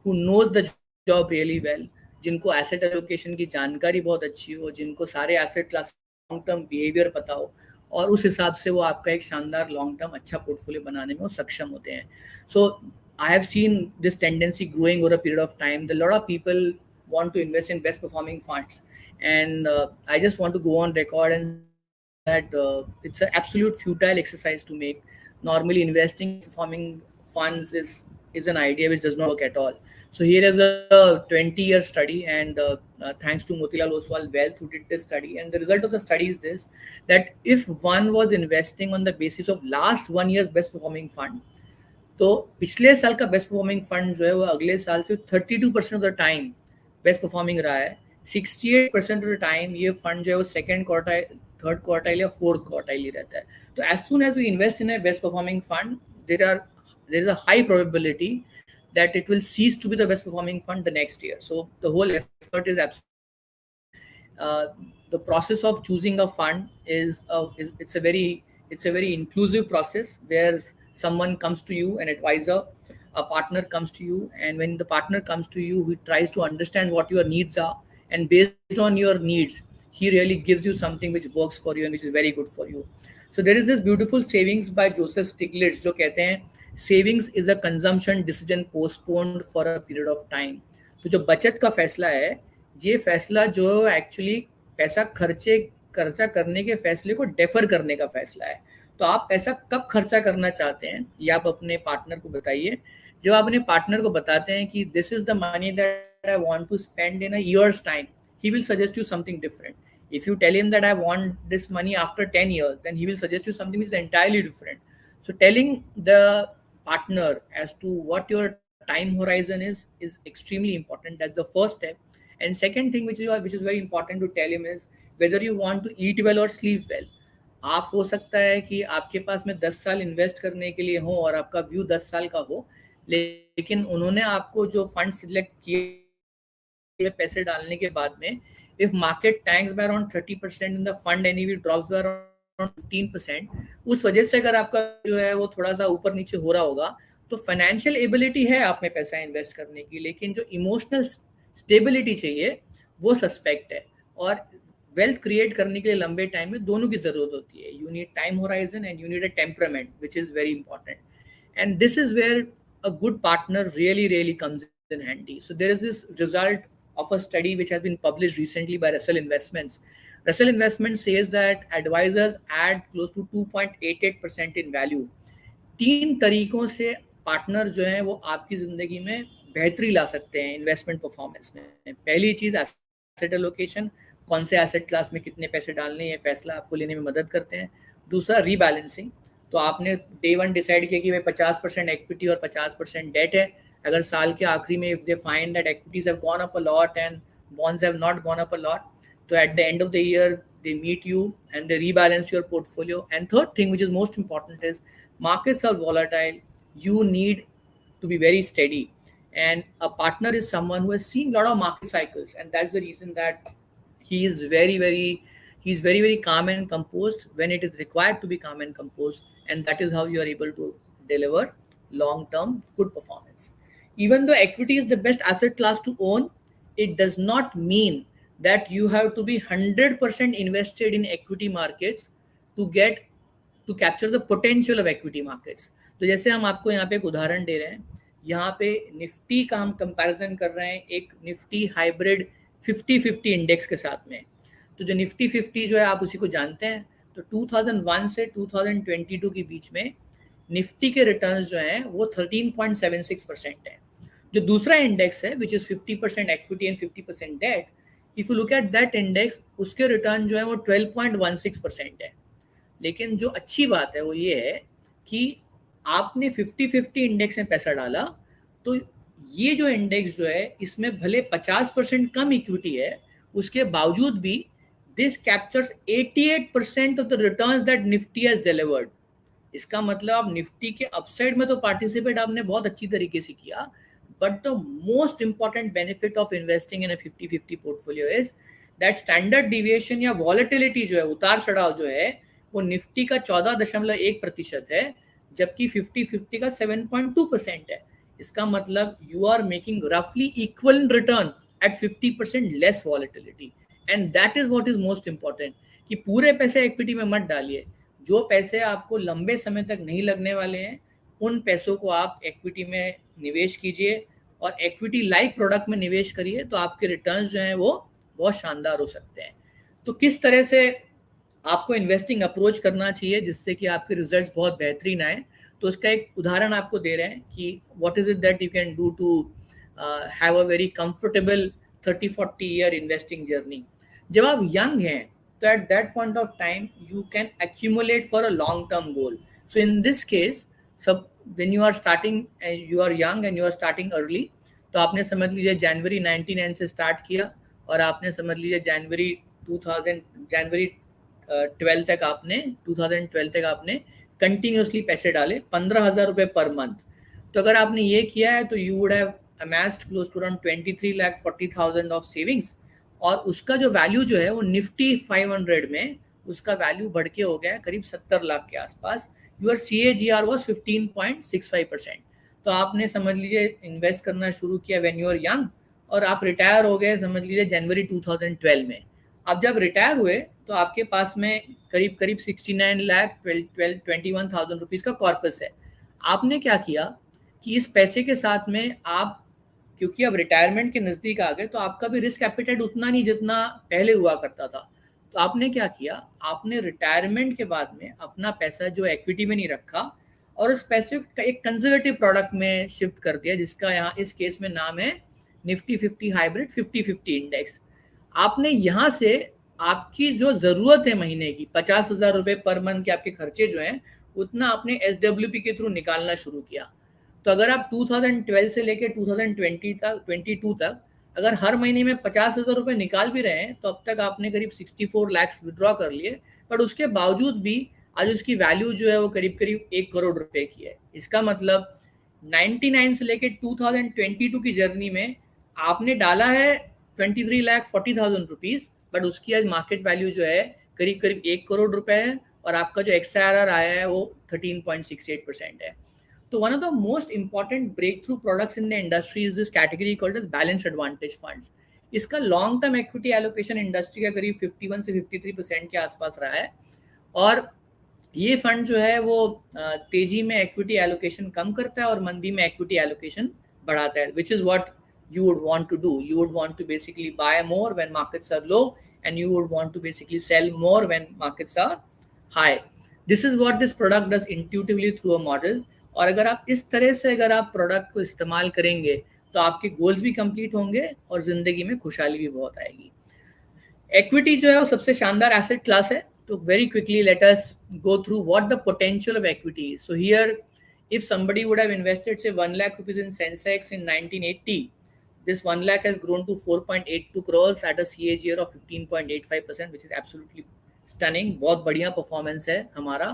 who knows the job really well, जिनको एसेट एलोकेशन की जानकारी बहुत अच्छी हो, जिनको सारे asset class long term behaviour पता हो, और उस हिसाब से वो आपका एक शानदार लॉन्ग टर्म अच्छा पोर्टफोलियो बनाने में वो सक्षम होते हैं. सो I have seen this tendency growing over a period of time. A lot of people want to invest in best performing funds, and I just want to go on record and that it's an absolute futile exercise to make. Normally, investing in performing funds is an idea which does not work at all. So here is a 20-year study, and thanks to Motilal Oswal Wealth who did this study, and the result of the study is this, that if one was investing on the basis of last 1 year's best performing fund, तो पिछले साल का बेस्ट परफॉर्मिंग फंड जो है वो अगले साल से 32% of the time best performing रहा है. 68% ऑफ द टाइम ये फंड जो है वो सेकंड क्वार्टाइल, थर्ड क्वार्टाइल या फोर्थ क्वार्टाइल ही रहता है. तो as soon as we invest in a best performing fund, there is a high probability that it will cease to be the best performing fund the next year. So the whole effort is the process of choosing a fund is it's a very inclusive process where someone comes to you, an advisor, a partner comes to you, and when the partner comes to you, he tries to understand what your needs are, and based on your needs, he really gives you something which works for you and which is very good for you. So there is this beautiful sayings by Joseph Stiglitz जो कहते हैं, savings is a consumption decision postponed for a period of time. तो जो बचत का फैसला है, ये फैसला जो एक्चुअली पैसा खर्चा करने के फैसले को डेफर करने का फैसला है. तो आप पैसा कब खर्चा करना चाहते हैं ये आप अपने पार्टनर को बताइए. जब आप अपने पार्टनर को बताते हैं कि this is the money that I want to spend in a years time, he will suggest you something different. If you tell him that I want this money after 10 years, then he will suggest you something which is entirely different. So telling the partner as to what your time horizon is extremely important. That's the first step. And second thing which is very important to tell him is whether you want to eat well or sleep well. आप हो सकता है कि आपके पास में 10 साल इन्वेस्ट करने के लिए हो और आपका व्यू 10 साल का हो, लेकिन उन्होंने आपको जो फंड सिलेक्ट किए पैसे डालने के बाद में, if market tanks by around 30% in the fund NAV drops by around 15%, उस वजह से अगर आपका जो है वो थोड़ा सा ऊपर नीचे हो रहा होगा, तो फाइनेंशियल एबिलिटी है आप में पैसा इन्वेस्ट करने की, लेकिन जो इमोशनल स्टेबिलिटी चाहिए वो सस्पेक्ट है. और वेल्थ क्रिएट करने के लिए लंबे टाइम में दोनों की जरूरत होती है. You need time horizon and you need a temperament which is very important, and this is where a good partner really comes in handy. So there is this result of a study which has been published recently by Russell Investments. Russell Investments says that advisors add close to 2.88% in value. 3 तरीकों से पार्टनर जो है वो आपकी जिंदगी में बेहतरी ला सकते हैं इन्वेस्टमेंट परफॉर्मेंस में. पहली चीज एसेट एलोकेशन, कौन से एसेट क्लास में कितने पैसे डालने, ये फैसला आपको लेने में मदद करते हैं. दूसरा रीबैलेंसिंग, तो आपने डे 1 डिसाइड किया कि भाई 50% इक्विटी और 50% डेट है. अगर साल के आखिरी में if they find that equities have gone up a lot and bonds have not gone up a lot, so at the end of the year they meet you and they rebalance your portfolio. And third thing which is most important is markets are volatile. You need to be very steady, and a partner is someone who has seen a lot of market cycles, and that's the reason that he is very calm and composed when it is required to be calm and composed, and that is how you are able to deliver long-term good performance. Even though equity is the best asset class to own, it does not mean that you have to be 100% invested in equity markets to capture the potential of equity markets. तो जैसे हम आपको यहाँ पे एक उदाहरण दे रहे हैं, यहाँ पे निफ्टी का हम कंपैरिजन कर रहे हैं एक निफ्टी हाइब्रिड 50-50 इंडेक्स के साथ में. तो जो निफ्टी 50 जो है आप उसी को जानते हैं, तो 2001 से 2022 के बीच में निफ्टी के रिटर्न्स जो हैं वो 13.76% है. जो दूसरा इंडेक्स है which is 50% equity and 50% debt, if you look at that index, उसके रिटर्न जो है वो 12.16% है. लेकिन जो अच्छी बात है वो ये है कि आपने 50-50 इंडेक्स में पैसा डाला, तो ये जो इंडेक्स जो है इसमें भले 50% कम इक्विटी है, उसके बावजूद भी this captures 88% of the returns that Nifty has delivered. इसका मतलब आप निफ्टी के अपसाइड में तो पार्टिसिपेट आपने बहुत अच्छी तरीके से किया, but the most important benefit of investing in a 50-50 portfolio is that standard deviation या वॉलेटिलिटी जो है, उतार चढ़ाव जो है, वो निफ्टी का 14.1% है, जबकि 50-50 का 7.2% है. इसका मतलब यू आर मेकिंग रफली equal return at 50% less volatility. And that is what is most important, कि पूरे पैसे इक्विटी में मत डालिए. जो पैसे आपको लंबे समय तक नहीं लगने वाले हैं, उन पैसों को आप इक्विटी में निवेश कीजिए और इक्विटी लाइक प्रोडक्ट में निवेश करिए, तो आपके रिटर्न्स जो हैं वो बहुत शानदार हो सकते हैं. तो किस तरह से आपको इन्वेस्टिंग अप्रोच करना चाहिए जिससे कि आपके रिजल्ट्स बहुत बेहतरीन आए, तो उसका एक उदाहरण आपको दे रहे हैं कि what is it that you can do to have a very comfortable 30-40 year investing journey. जब आप यंग हैं, तो at that point of time you can accumulate for a long term goal. So in this case, सब when you are starting, you are young and you are starting early, तो आपने समझ लीजिए जनवरी 99 से स्टार्ट किया और आपने समझ लीजिए जनवरी 2012 तक आपने कंटिन्यूसली पैसे डाले 15,000 रुपये पर मंथ. तो अगर आपने ये किया है, तो you would have amassed close to around 23,40,000 of savings. और उसका जो वैल्यू जो है वो निफ्टी 500 में उसका वैल्यू बढ़ के हो गया है करीब 70 लाख के आसपास. Your CAGR was 15.65%. तो आपने समझ लीजिए इन्वेस्ट करना शुरू किया व्हेन यू आर यंग, और आप रिटायर हो गए समझ लीजिए जनवरी 2012 में. अब जब रिटायर हुए तो आपके पास में करीब 69,21,000 रुपीज़ का कॉर्पस है. आपने क्या किया कि इस पैसे के साथ में आप, क्योंकि अब रिटायरमेंट के नज़दीक आ गए, तो आपका भी रिस्क एपिटाइट उतना नहीं जितना पहले हुआ करता था. तो आपने क्या किया, आपने रिटायरमेंट के बाद में अपना पैसा जो इक्विटी में नहीं रखा और उस पैसे को एक कंजर्वेटिव प्रोडक्ट में शिफ्ट कर दिया, जिसका यहाँ इस केस में नाम है निफ्टी 50 हाइब्रिड 50-50 इंडेक्स. आपने यहाँ से आपकी जो ज़रूरत है महीने की 50,000 रुपये पर मंथ के आपके खर्चे जो हैं, उतना आपने SWP के थ्रू निकालना शुरू किया. तो अगर आप 2012 से लेकर 2022 तक अगर हर महीने में 50,000 रुपये निकाल भी रहे हैं, तो अब तक आपने करीब 64 लाख विड्रॉ कर लिए. बट उसके बावजूद भी आज उसकी वैल्यू जो है वो करीब 1 करोड़ रुपए की है. इसका मतलब 99 से लेकर 2022 की जर्नी में आपने डाला है 23,40,000 रुपीज़, बट उसकी आज मार्केट वैल्यू जो है करीब 1 करोड़ रुपए है, और आपका जो XIRR आया है वो 13.68% है. So one of the most important breakthrough products in the industry is this category called as balanced advantage funds. इसका long term equity allocation industry का करीब 51 से 53% के आसपास रहा है, और ये फंड जो है वो तेजी में इक्विटी एलोकेशन कम करता है और मंदी में इक्विटी एलोकेशन बढ़ाता है, which is what you would want to do. You would want to basically buy more when markets are low, and you would want to basically sell more when markets are high. This is what this product does intuitively through a model. और अगर आप इस तरह से अगर आप प्रोडक्ट को इस्तेमाल करेंगे, तो आपके गोल्स भी कंप्लीट होंगे और जिंदगी में खुशहाली भी बहुत आएगी. इक्विटी जो है वो सबसे शानदार एसेट क्लास है. तो very quickly let us go through what the potential of equity is. So here if somebody would have invested से 1 lakh rupees in Sensex in 1980, this 1 lakh has grown to 4.82 crores at a CAGR of 15.85%, which is absolutely stunning. बहुत बढ़िया परफॉर्मेंस है हमारा.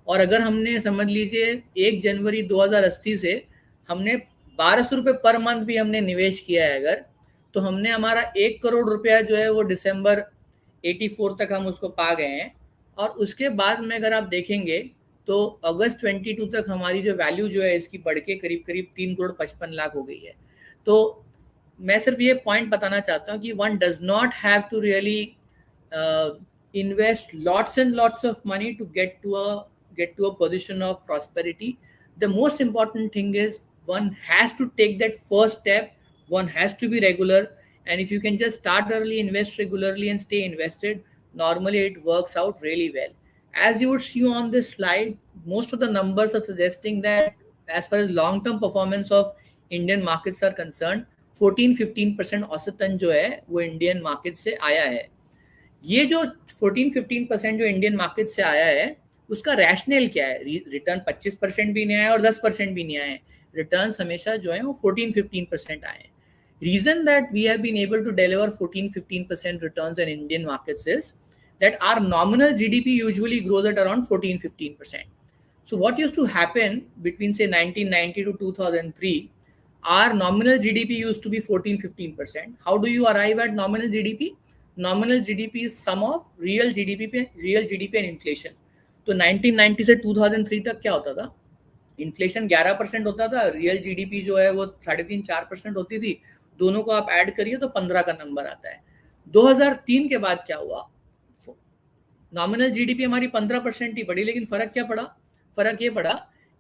और अगर हमने समझ लीजिए 1 जनवरी 2080 से हमने 1200 रुपये पर मंथ भी हमने निवेश किया है अगर, तो हमने हमारा 1 करोड़ रुपया जो है वो दिसंबर 84 तक हम उसको पा गए हैं. और उसके बाद में अगर आप देखेंगे तो अगस्त 22 तक हमारी जो वैल्यू जो है इसकी बढ़ के करीब 3 करोड़ 55 लाख हो गई है. तो मैं सिर्फ ये पॉइंट बताना चाहता हूँ कि one does not have to really invest lots and lots of money to get to a position of prosperity. The most important thing is one has to take that first step. One has to be regular, and if you can just start early, invest regularly, and stay invested, normally it works out really well. As you would see on this slide, most of the numbers are suggesting that as far as long-term performance of Indian markets are concerned, 14-15% औसतन जो है वो इंडियन मार्केट से आया है. ये जो 14-15% जो इंडियन मार्केट से आया है, उसका रैशनल क्या है? रिटर्न 25% भी नहीं आया और 10% भी नहीं आए. रिटर्न्स हमेशा जो है वो 14-15% आए. Reason that we have been able to deliver 14-15% returns in Indian markets is that our nominal GDP usually grows at around 14-15%. So what used to happen between say 1990 to 2003, our nominal GDP used to be 14-15%. How do you arrive at nominal GDP? Nominal GDP is sum of real GDP and inflation. तो 1990 से 2003 तक क्या होता था, इन्फ्लेशन 11% होता था, रियल जीडीपी जो है वो 3.5-4% होती थी, दोनों को आप ऐड करिए तो 15 का नंबर आता है। 2003 के बाद क्या हुआ, नॉमिनल जीडीपी हमारी 15% ही बढ़ी, लेकिन फर्क क्या पड़ा, फर्क ये पड़ा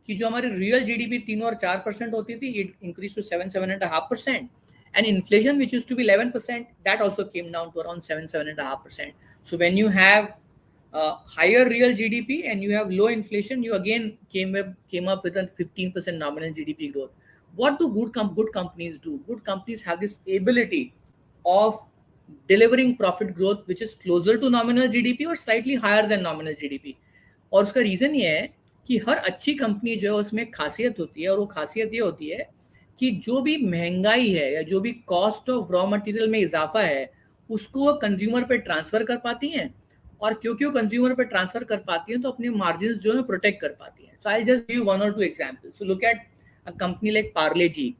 कि जो हमारी रियल जीडीपी 3 और 4% होती थी, it increase to 7.5%, and inflation which used to be 11%, that also came down to around 7.5%. So when you have higher real GDP and you have low inflation, you again came up with a 15% nominal GDP growth. What do good companies do? Good companies have this ability of delivering profit growth which is closer to nominal GDP or slightly higher than nominal GDP. और उसका रीजन ये है कि हर अच्छी कंपनी जो है उसमें खासियत होती है, और वो खासियत ये होती है कि जो भी महंगाई है या जो भी कॉस्ट ऑफ रॉ मटेरियल में इजाफा है उसको वो कंज्यूमर पे ट्रांसफर कर पाती हैं, और क्योंकि वो कंज्यूमर पे ट्रांसफर कर पाती हैं तो अपने मार्जिन जो है प्रोटेक्ट कर पाती हैं। So I just give 1 or 2 examples. So look at a company like Parle G.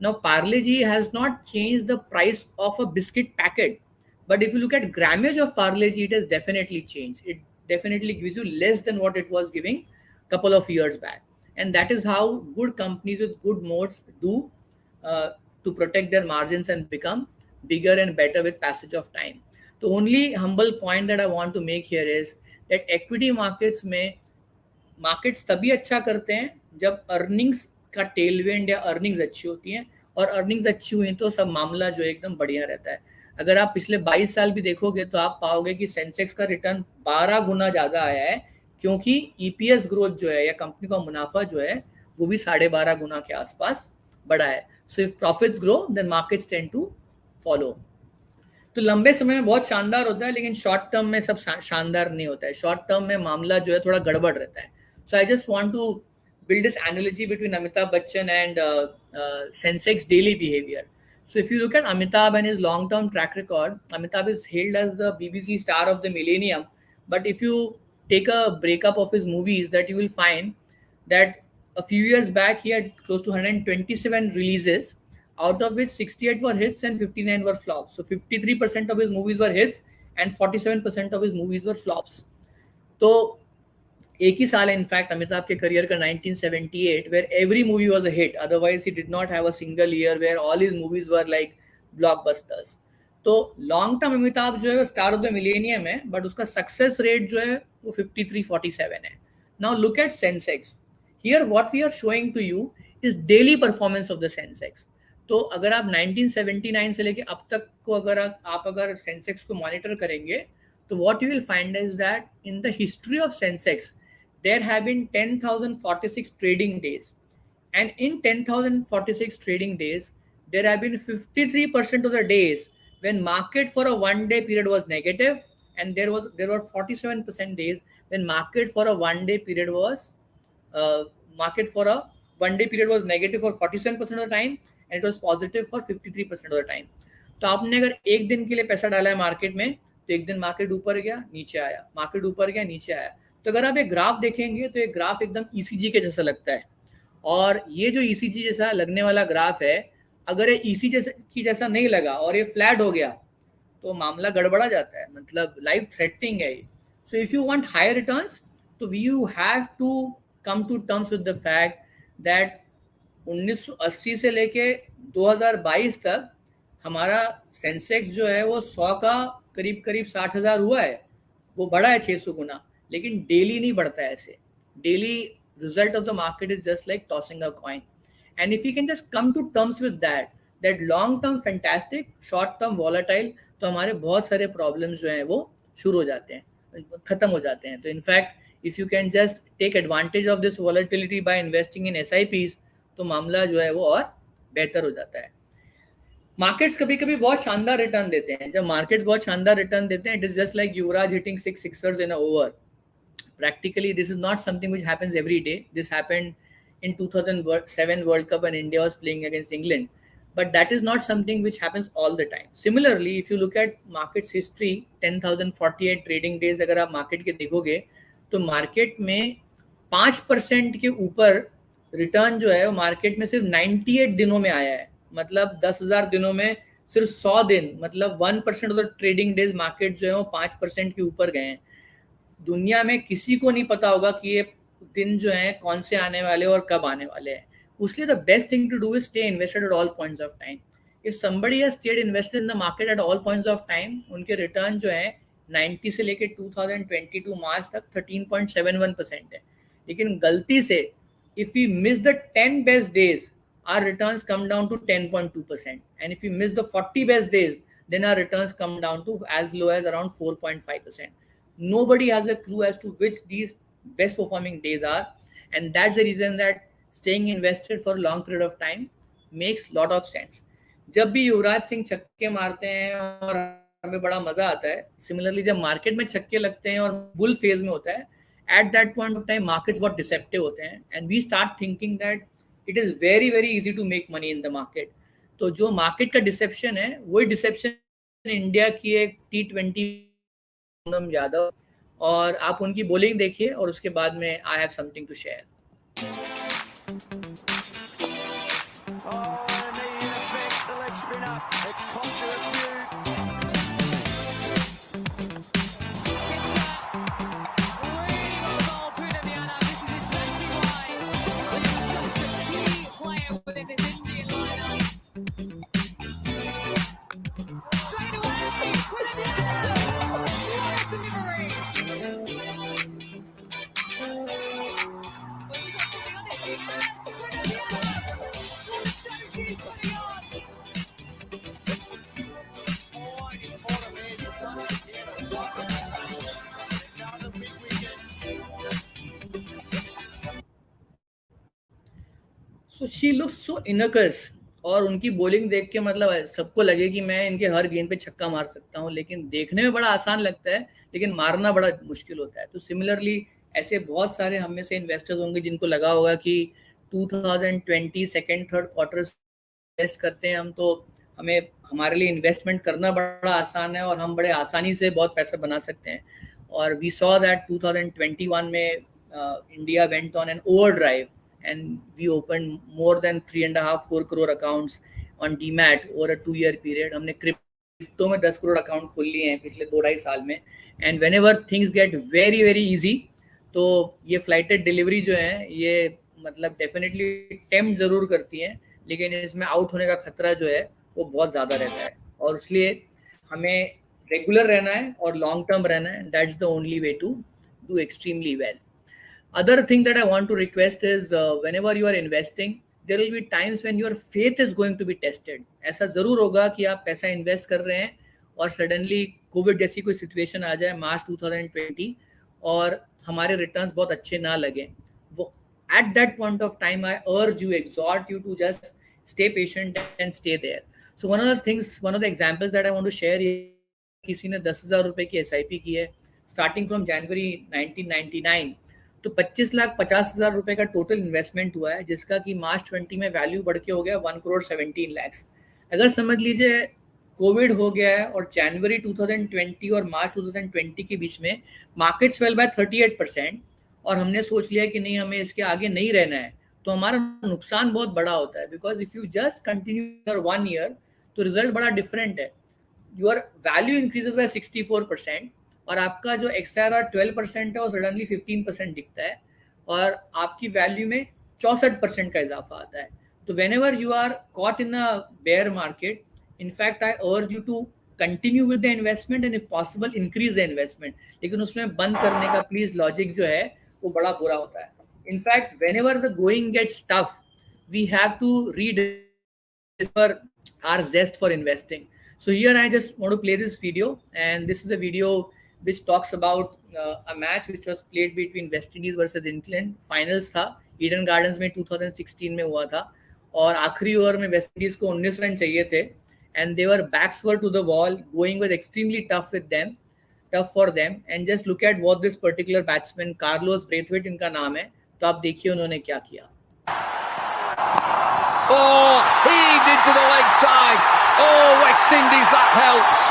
Now Parle G has not changed the price of a biscuit packet, but if you look at grammage of Parle G, it has definitely changed. It definitely gives you less than what it was giving a couple of years back. And that is how good companies with good moats do to protect their margins and become bigger and better with passage of time. The only humble point that I want to make here is that equity markets में markets तभी अच्छा करते हैं जब earnings का tailwind या earnings अच्छी होती हैं, और earnings अच्छी हुई तो सब मामला जो एकदम बढ़िया रहता है। अगर आप पिछले 22 साल भी देखोगे तो आप पाओगे कि सेंसेक्स का रिटर्न 12 गुना ज्यादा आया है, क्योंकि ईपीएस ग्रोथ जो है या कंपनी का मुनाफा जो है वो भी 12.5 गुना के आसपास बढ़ा है। So if profits grow then markets tend to follow. तो लंबे समय में बहुत शानदार होता है, लेकिन शॉर्ट टर्म में सब शानदार नहीं होता है। शॉर्ट टर्म में मामला जो है थोड़ा गड़बड़ रहता है। So I just want to build this analogy between Amitabh Bachchan and Sensex daily behavior. So if you look at Amitabh and his long-term track record, Amitabh is hailed as the BBC star of the millennium. But if you take a breakup of his movies, that you will find that a few years back he had close to 127 releases, out of which 68 were hits and 59 were flops. So 53% of his movies were hits and 47% of his movies were flops. तो एक ही साल है इनफैक्ट अमिताभ के करियर का 1978 where every movie was a hit, otherwise he did not have a single year where all his movies were like blockbusters. तो लॉन्ग टर्म अमिताभ जो है स्टार ऑफ द मिलेनियम है, बट उसका सक्सेस रेट जो है वो 53-47 है। Now look at Sensex here, what we are showing to you is daily performance of the Sensex. तो अगर आप 1979 से लेके अब तक को अगर सेंसेक्स को मॉनिटर करेंगे तो what you will find is that in the history of Sensex there have been 10,046 trading days, and in 10,046 trading days there have been 53% of the days when market for a one day period was negative, and there were 47% days when market for a one day period was negative for 47% of the time and it was positive for 53% of the time. तो आपने अगर एक दिन के लिए पैसा डाला है मार्केट में तो एक दिन मार्केट ऊपर गया नीचे आया, मार्केट ऊपर गया नीचे आया। तो अगर आप एक ग्राफ देखेंगे तो एक ग्राफ एकदम ईसीजी के जैसा लगता है, और ये जो ईसीजी जैसा लगने वाला ग्राफ है, अगर ये ईसीजी जैसा नहीं लगा और ये फ्लैट हो गया तो मामला गड़बड़ा जाता है, मतलब लाइफ थ्रेटनिंग है। So if you want higher returns तो you have to come to terms with the fact that 1980 से लेके 2022 तक हमारा सेंसेक्स जो है वो 100 का करीब 60,000 हुआ है, वो बढ़ा है 600 गुना, लेकिन डेली नहीं बढ़ता है ऐसे। Daily result of the market is just like tossing a coin, and if you can just come to terms with that long term fantastic, short term volatile, तो हमारे बहुत सारे प्रॉब्लम्स जो हैं वो शुरू हो जाते हैं, खत्म हो जाते हैं। तो in fact if you can just take advantage of this volatility by investing in SIPs तो मामला जो है वो और बेहतर हो जाता है। मार्केट्स कभी कभी बहुत शानदार रिटर्न देते हैं। जब मार्केट्स बहुत शानदार रिटर्न देते हैं, it is just like Yuvraj hitting 6 sixers in a over. Practically, this is not something which happens every day. This happened in 2007 World Cup when India was playing against England. But that is not something which happens all the time. Similarly, if you look at market's history, 10,048 trading days अगर आप मार्केट के देखोगे तो मार्केट में 5% के ऊपर रिटर्न जो है वो मार्केट में सिर्फ 98 दिनों में आया है। मतलब 10,000 दिनों में सिर्फ 100 दिन, मतलब 1% of the trading days market जो है वो 5% के ऊपर गए हैं। दुनिया में किसी को नहीं पता होगा कि ये दिन जो है कौन से आने वाले और कब आने वाले हैं। उसलिए the best thing to do is stay invested at all points of time. If somebody has stayed invested in the market at all points of time, उनके रिटर्न जो है 90 से लेके 2022 मार्च तक 13.71% है। लेकिन गलती से if we miss the 10 best days, our returns come down to 10.2%. And if we miss the 40 best days, then our returns come down to as low as around 4.5%. Nobody has a clue as to which these best performing days are. And that's the reason that staying invested for a long period of time makes lot of sense. जब भी युवराज सिंह छक्के मारते हैं और हमें बड़ा मजा आता है, सिमिलरली जब मार्केट में छक्के लगते हैं और बुल फेज में होता है, at that point of time markets बहुत deceptive होते हैं and we start thinking that it is very very easy to make money in the market. तो जो मार्केट का डिसेप्शन है वही डिसेप्शन इंडिया की एक T20 पूनम यादव, और आप उनकी बॉलिंग देखिए और उसके बाद में I have something to share. So she looks so inertious, और उनकी बॉलिंग देख के मतलब सबको लगे कि मैं इनके हर गेंद पे छक्का मार सकता हूँ, लेकिन देखने में बड़ा आसान लगता है लेकिन मारना बड़ा मुश्किल होता है। तो सिमिलरली ऐसे बहुत सारे हम में से इन्वेस्टर्स होंगे जिनको लगा होगा कि 2020 सेकेंड थर्ड क्वार्टर इन्वेस्ट करते हैं हम, तो हमें हमारे लिए इन्वेस्टमेंट करना बड़ा आसान है और हम बड़े आसानी से बहुत पैसा बना सकते हैं। और वी सॉ दैट 2021 में India went on an overdrive and we opened more than 3.5-4 crore accounts on DMAT over a 2-year period. हमने क्रिप्टो में 10 करोड़ अकाउंट खोल लिए हैं पिछले 2-2.5 साल में। and whenever things get very very easy, तो ये फ्लाइटेड डिलीवरी जो है ये मतलब डेफिनेटली टेम्प्ट जरूर करती हैं, लेकिन इसमें आउट होने का खतरा जो है वो बहुत ज़्यादा रहता है, और इसलिए हमें रेगुलर रहना है और लॉन्ग टर्म रहना है। That's the only way to do extremely well. Other thing that I want to request is whenever you are investing, there will be times when your faith is going to be tested. ऐसा जरूर होगा कि आप पैसा इन्वेस्ट कर रहे हैं और सडनली कोविड जैसी कोई सिचुएशन आ जाए मार्च 2020 और हमारे रिटर्न्स बहुत अच्छे ना लगे। वो at that point of time I urge you, exhort you to just stay patient and stay there. So one of the examples that I want to share is किसी ने 10,000 रुपए की SIP की है स्टार्टिंग फ्रॉम जनवरी 1999, तो 25,50,000 रुपए का टोटल इन्वेस्टमेंट हुआ है, जिसका कि मार्च 20 में वैल्यू बढ़ के हो गया 1,17 लाख। अगर समझ लीजिए कोविड हो गया है और जनवरी 2020 और मार्च 2020 के बीच में मार्केट्स फेल बाय 38% और हमने सोच लिया कि नहीं हमें इसके आगे नहीं रहना है, तो हमारा नुकसान बहुत बड़ा होता है। Because if you just continue for 1 year तो रिजल्ट बड़ा डिफरेंट है। योर वैल्यू इंक्रीजेस बाय 64% और आपका जो XRR 12% है वो सडनली 15% दिखता है और आपकी वैल्यू में 64% का इजाफा आता है। तो whenever you are caught in a bear market, in fact I urge you to continue with the investment and if possible increase the investment, लेकिन उसमें बंद करने का प्लीज लॉजिक जो है वो बड़ा बुरा होता है। In fact whenever the going gets tough, we have to rediscover our zest for investing. So here I just want to play this video, and this is a video which talks about a match which was played between West Indies versus England. Finals था ईडन गार्डन्स में 2016 में हुआ था और आखिरी ओवर में वेस्ट इंडीज को 19 रन चाहिए थे and they were backs were to the wall, going with extremely tough for them. And just look at what this particular batsman Carlos Brathwaite इनका नाम है, तो आप देखिए उन्होंने क्या किया। Oh, heaved into the leg side. Oh, West Indies, that helps.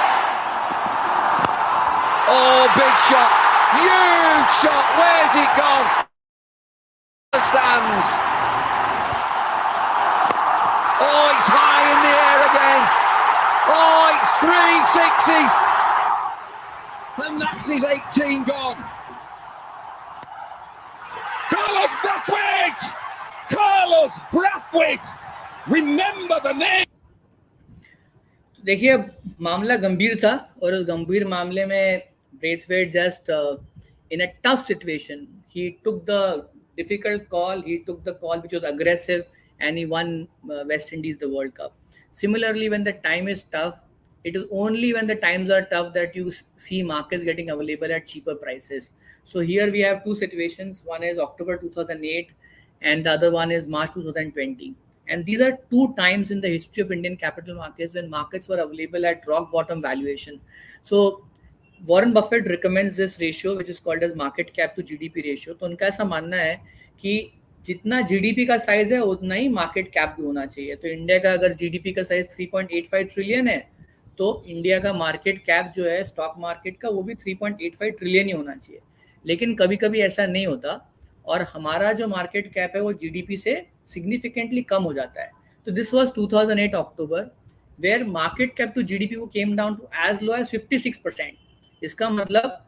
Oh, big shot. Huge shot. Where's it gone? The stands. Oh, it's high in the air again. Oh, it's 3 sixes. And that's his 18 gone. Carlos Brathwaite! Carlos Brathwaite! Remember the name. देखिए मामला गंभीर था और उस गंभीर मामले में Brathwaite just in a tough situation he took the difficult call, he took the call which was aggressive, and he won West Indies the World Cup. Similarly, when the time is tough, it is only when the times are tough that you see markets getting available at cheaper prices. So here we have two situations. One is October 2008 and the other one is March 2020. And these are two times in the history of Indian capital markets when markets were available at rock bottom valuation. So Warren Buffett recommends this ratio which is called as market cap to GDP ratio. तो उनका ऐसा मानना है कि जितना जीडीपी का साइज है उतना ही मार्केट कैप भी होना चाहिए. तो इंडिया का अगर जीडीपी का साइज 3.85 ट्रिलियन है तो इंडिया का मार्केट कैप जो है स्टॉक मार्केट का वो भी 3.85 ट्रिलियन ही होना चाहिए. लेकिन कभी कभी ऐसा नहीं होता और हमारा जो मार्केट कैप है वो जीडीपी से सिग्निफिकेंटली कम हो जाता है. तो this was 2008 October where market cap to GDP वो came down to as low as 56%. इसका मतलब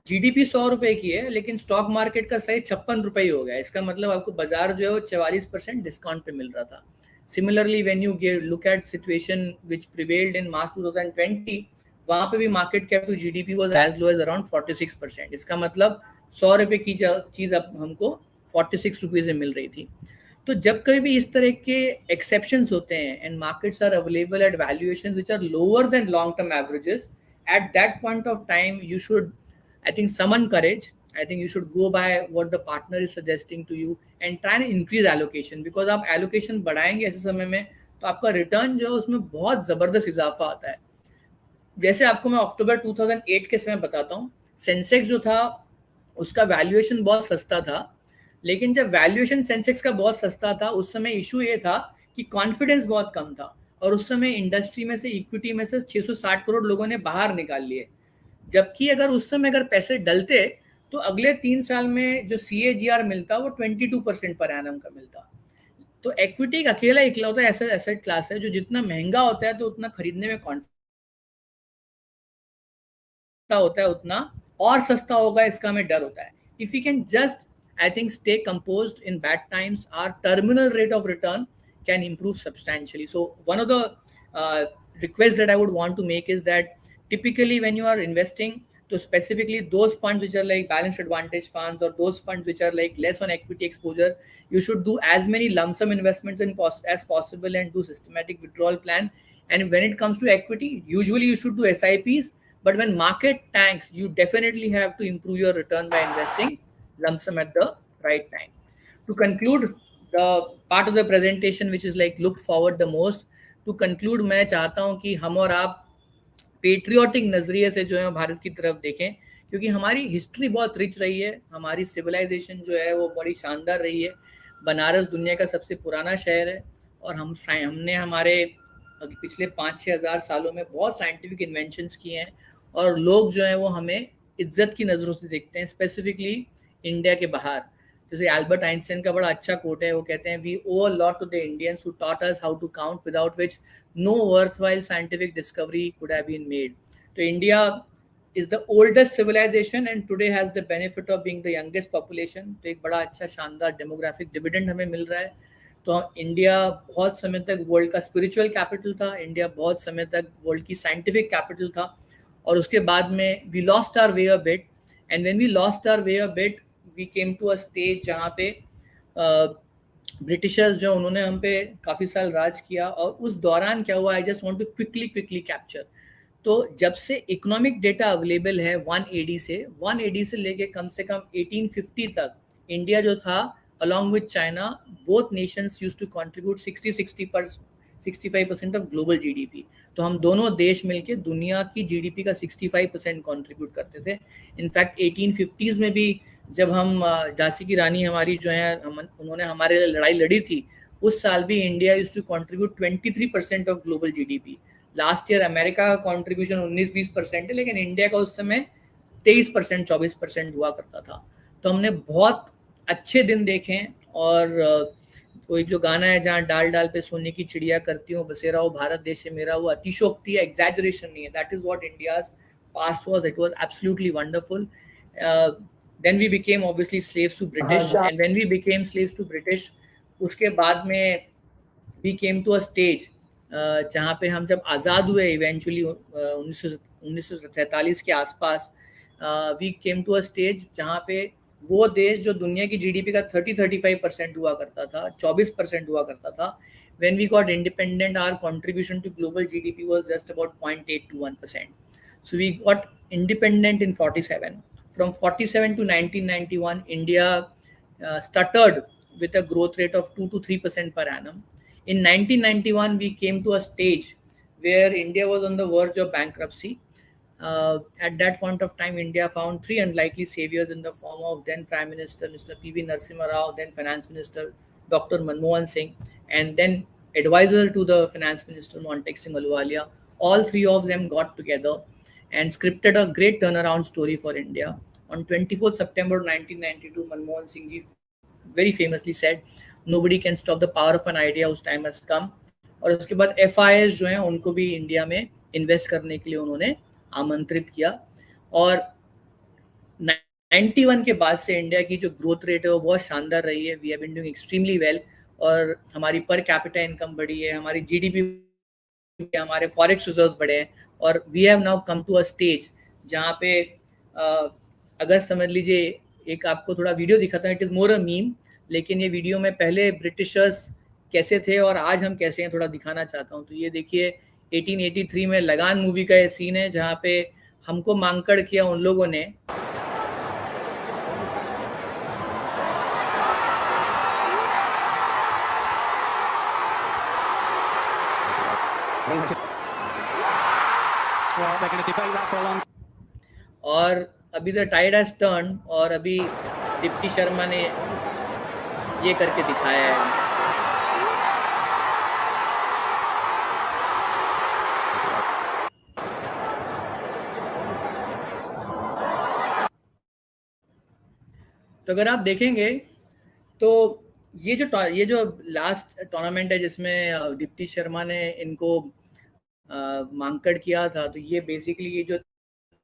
जीडीपी 100 रुपए की है लेकिन स्टॉक मार्केट का साइज 56 रुपए हो गया. इसका मतलब आपको बाजार जो है वो 44% डिस्काउंट पे मिल रहा था. Similarly when you look at situation which prevailed in March 2020, वहां पे भी market cap to GDP was as low as around 46%. इसका मतलब 100 रुपए की चीज अब हमको 46 रुपीज में मिल रही थी. तो जब कभी भी इस तरह के एक्सेप्शंस होते हैं and markets are available at valuations which are lower than long term averages, at that point of time you should, I think, summon courage. I think you should go by what the partner is suggesting to you and try and increase allocation, because आप allocation बढ़ाएंगे ऐसे समय में तो आपका रिटर्न जो है उसमें बहुत ज़बरदस्त इजाफा आता है. जैसे आपको मैं अक्टूबर 2008 के समय बताता हूँ, सेंसेक्स जो था उसका वैल्यूएशन बहुत सस्ता था. लेकिन जब वैल्यूएशन सेंसेक्स का बहुत सस्ता था उस समय इशू ये था कि कॉन्फिडेंस बहुत कम था और उस समय इंडस्ट्री में से इक्विटी में से 660 करोड़ लोगों ने बाहर निकाल लिए. जबकि अगर उस समय अगर पैसे डलते तो अगले 3 साल में जो CAGR मिलता वो 22% पर एनम का मिलता. तो इक्विटी एक अकेला इकलौता ऐसा एसेट क्लास है जो जितना महंगा होता है तो उतना खरीदने में कॉन्फिडेंस होता है उतना और सस्ता होगा इसका हमें डर होता है. If you can just, I think, stay composed in bad times, our terminal rate of return can improve substantially. So one of the requests that I would want to make is that typically when you are investing, to specifically those funds which are like balanced advantage funds or those funds which are like less on equity exposure, you should do as many lump sum investments as possible and do systematic withdrawal plan. And when it comes to equity, usually you should do SIPs, but when market tanks, you definitely have to improve your return by investing lump sum at the right time. To conclude the part of the presentation which is like looked forward the most, to conclude मैं चाहता हूँ कि हम और आप पेट्रियोटिक नजरिए से जो है भारत की तरफ देखें, क्योंकि हमारी हिस्ट्री बहुत रिच रही है, हमारी सिविलाइजेशन जो है वो बड़ी शानदार रही है. बनारस दुनिया का सबसे पुराना शहर है और हमने हमारे पिछले 5-6 हज़ार सालों में बहुत साइंटिफिक इन्वेंशंस किए हैं और लोग जो है वो हमें इज्जत की नज़रों से देखते हैं, स्पेसिफिकली इंडिया के बाहर. जैसे एल्बर्ट आइंस्टाइन का बड़ा अच्छा कोट है, वो कहते हैं we ओwe a lot to the Indians who taught us how to count without which no worthwhile scientific discovery could have been made. तो India is the oldest civilization and today has the benefit of being the youngest population. तो एक बड़ा अच्छा शानदार डेमोग्राफिक डिविडेंड हमें मिल रहा है. तो इंडिया बहुत समय तक वर्ल्ड का स्पिरिचुअल कैपिटल था, इंडिया बहुत समय तक वर्ल्ड की साइंटिफिक कैपिटल था और उसके बाद में we lost our way a bit. And when we lost our way a bit we came to a stage जहाँ पे ब्रिटिशर्स जो उन्होंने हम पे काफ़ी साल राज किया. और उस दौरान क्या हुआ, I just want to quickly capture. तो जब से इकोनॉमिक डेटा अवेलेबल है 1 AD से लेके कम से कम 1850 तक इंडिया जो था along with China, both nations used to contribute 65% of global GDP. तो हम दोनों देश मिलके दुनिया की GDP का 65% कंट्रीब्यूट करते थे. इनफैक्ट 1850s में भी जब हम झांसी की रानी हमारी जो है उन्होंने हमारे लिए लड़ाई लड़ी थी, उस साल भी India used to contribute 23% of global GDP. Last year America का कंट्रीब्यूशन 19-20% है, लेकिन इंडिया का उस समय 23% 24% हुआ करता था. तो हमने बहुत अच्छे दिन देखे और वो एक जो गाना है जहाँ डाल डाल पे सोने की चिड़िया करती हूँ बसेरा हो भारत देश है मेरा, वो अतिशोक्ति है, एग्जैजरेशन नहीं है. That is what India's past was. It was absolutely wonderful. Then we became obviously slaves to British, and when we became slaves to British, उसके बाद में we came to a stage जहाँ पे हम जब आज़ाद हुए इवेंचुअली 1947 के आसपास, we came to a stage जहाँ पे वो देश जो दुनिया की जीडीपी का 30-35% हुआ करता था, 24% हुआ करता था, when we got independent our contribution to global GDP was just about 0.8 to 1%. So we got independent in 47. From 47 to 1991, India stuttered with a growth rate of 2 to 3% per annum. In 1991, we came to a stage where India was on the verge of bankruptcy. At that point of time, India found three unlikely saviors in the form of then Prime Minister Mr. P.V. Narasimha Rao, then Finance Minister Dr. Manmohan Singh, and then advisor to the Finance Minister Montek Singh Ahluwalia. All three of them got together and scripted a great turnaround story for India. On 24th September 1992, Manmohan Singh ji very famously said, "Nobody can stop the power of an idea whose time has come." और उसके बाद FIS जो हैं उनको भी इंडिया में इन्वेस्ट करने के लिए उन्होंने आमंत्रित किया. और 91 के बाद से इंडिया की जो ग्रोथ रेट है वो बहुत शानदार रही है. We have been doing extremely well, और हमारी पर कैपिटा इनकम बढ़ी है, हमारी जीडीपी, हमारे फॉरेक्स रिजर्व्स बढ़े हैं, और we have now come to a stage जहाँ पे अगर समझ लीजिए, एक आपको थोड़ा वीडियो दिखाता हूँ, it is more a meme, लेकिन ये वीडियो में पहले ब्रिटिशर्स कैसे थे और आज हम कैसे हैं थोड़ा दिखाना चाहता हूँ. तो ये देखिए 1883 में लगान मूवी का ये सीन है जहाँ पे हमको मांकड़ किया उन लोगों ने. और अभी द टाइड हैज टर्न, और अभी दीप्ति शर्मा ने ये करके दिखाया है. तो अगर आप देखेंगे तो ये जो लास्ट टूर्नामेंट है जिसमें दीप्ति शर्मा ने इनको मांकड़ किया था, तो ये बेसिकली ये जो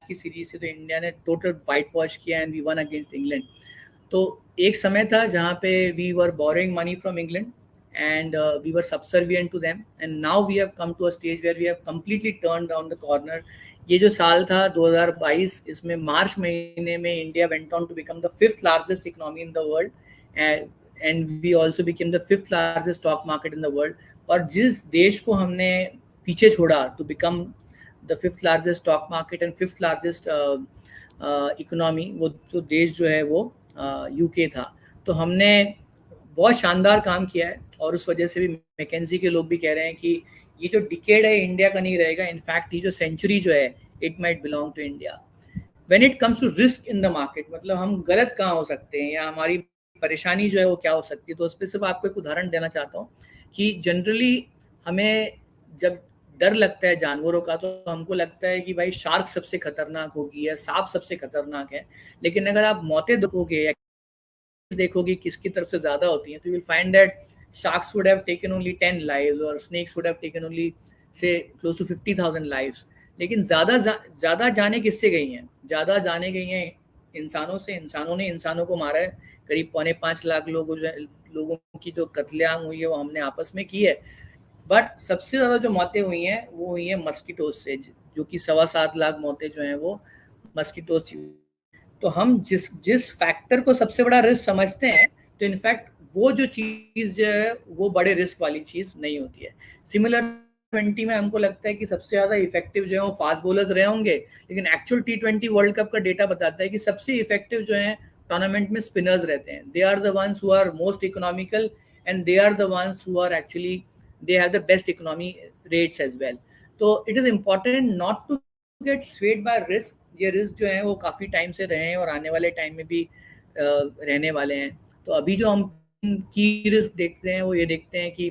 की सीरीज है तो इंडिया ने टोटल वाइट वॉश किया and we won against England. तो एक समय था जहाँ पे we were borrowing money from England and we were subservient to them, and now we have come to a stage where we have completely turned down the corner. ये जो साल था 2022, इसमें मार्च महीने में India went on to become the 5th largest economy in the world, and we also became the 5th largest stock market in the world. और जिस देश को हमने पीछे छोड़ा to become the 5th largest stock market and 5th largest economy, वो जो देश जो है वो यूके था. तो हमने बहुत शानदार काम किया है, और उस वजह से भी मैकेंजी के लोग भी कह रहे हैं कि ये जो डिकेड है इंडिया का नहीं रहेगा, इनफैक्ट ये जो सेंचुरी जो है it might belong to India. When it comes to risk in the market, मतलब हम गलत कहाँ हो सकते हैं या हमारी परेशानी जो है वो क्या हो सकती है, तो उस पर सिर्फ आपको एक उदाहरण देना चाहता हूँ कि जनरली हमें जब डर लगता है जानवरों का तो हमको लगता है कि भाई शार्क सबसे खतरनाक होगी या सांप सबसे खतरनाक है, लेकिन अगर आप मौतें देखोगे या देखोगे किसकी तरफ से ज्यादा होती हैं, तो you will find that sharks would have taken only 10 lives or snakes would have taken only say close to 50,000 lives. लेकिन ज़्यादा जाने किससे गई हैं? ज़्यादा जाने गई हैं इंसानों से. इंसानों ने इंसानों को मारा है. करीब 4.5 लाख लोगों की जो कत्लेआम हुई है वो हमने आपस में की है. बट सबसे ज़्यादा जो मौतें हुई हैं वो हुई हैं मस्कीटोज से, जो कि 7.25 लाख मौतें जो हैं वो मस्कीटोज से. तो हम जिस फैक्टर को सबसे बड़ा रिस्क समझते हैं, तो इनफैक्ट वो जो चीज़ जो है वो बड़े रिस्क वाली चीज़ नहीं होती है. सिमिलर 20 में हमको लगता है कि सबसे ज़्यादा इफेक्टिव जो है वो फास्ट बॉलर्स रहे होंगे, लेकिन एक्चुअल T20 वर्ल्ड कप का डेटा बताता है कि सबसे इफेक्टिव जो है टूर्नामेंट में स्पिनर्स रहते हैं. They are the ones who are most economical and they are the ones who are actually they have the best economy rates as well. तो it is important not to get swayed by risk. ये रिस्क जो है वो काफ़ी टाइम से रहे हैं और आने वाले टाइम में भी रहने वाले हैं. तो अभी जो हम की रिस्क देखते हैं वो ये देखते हैं कि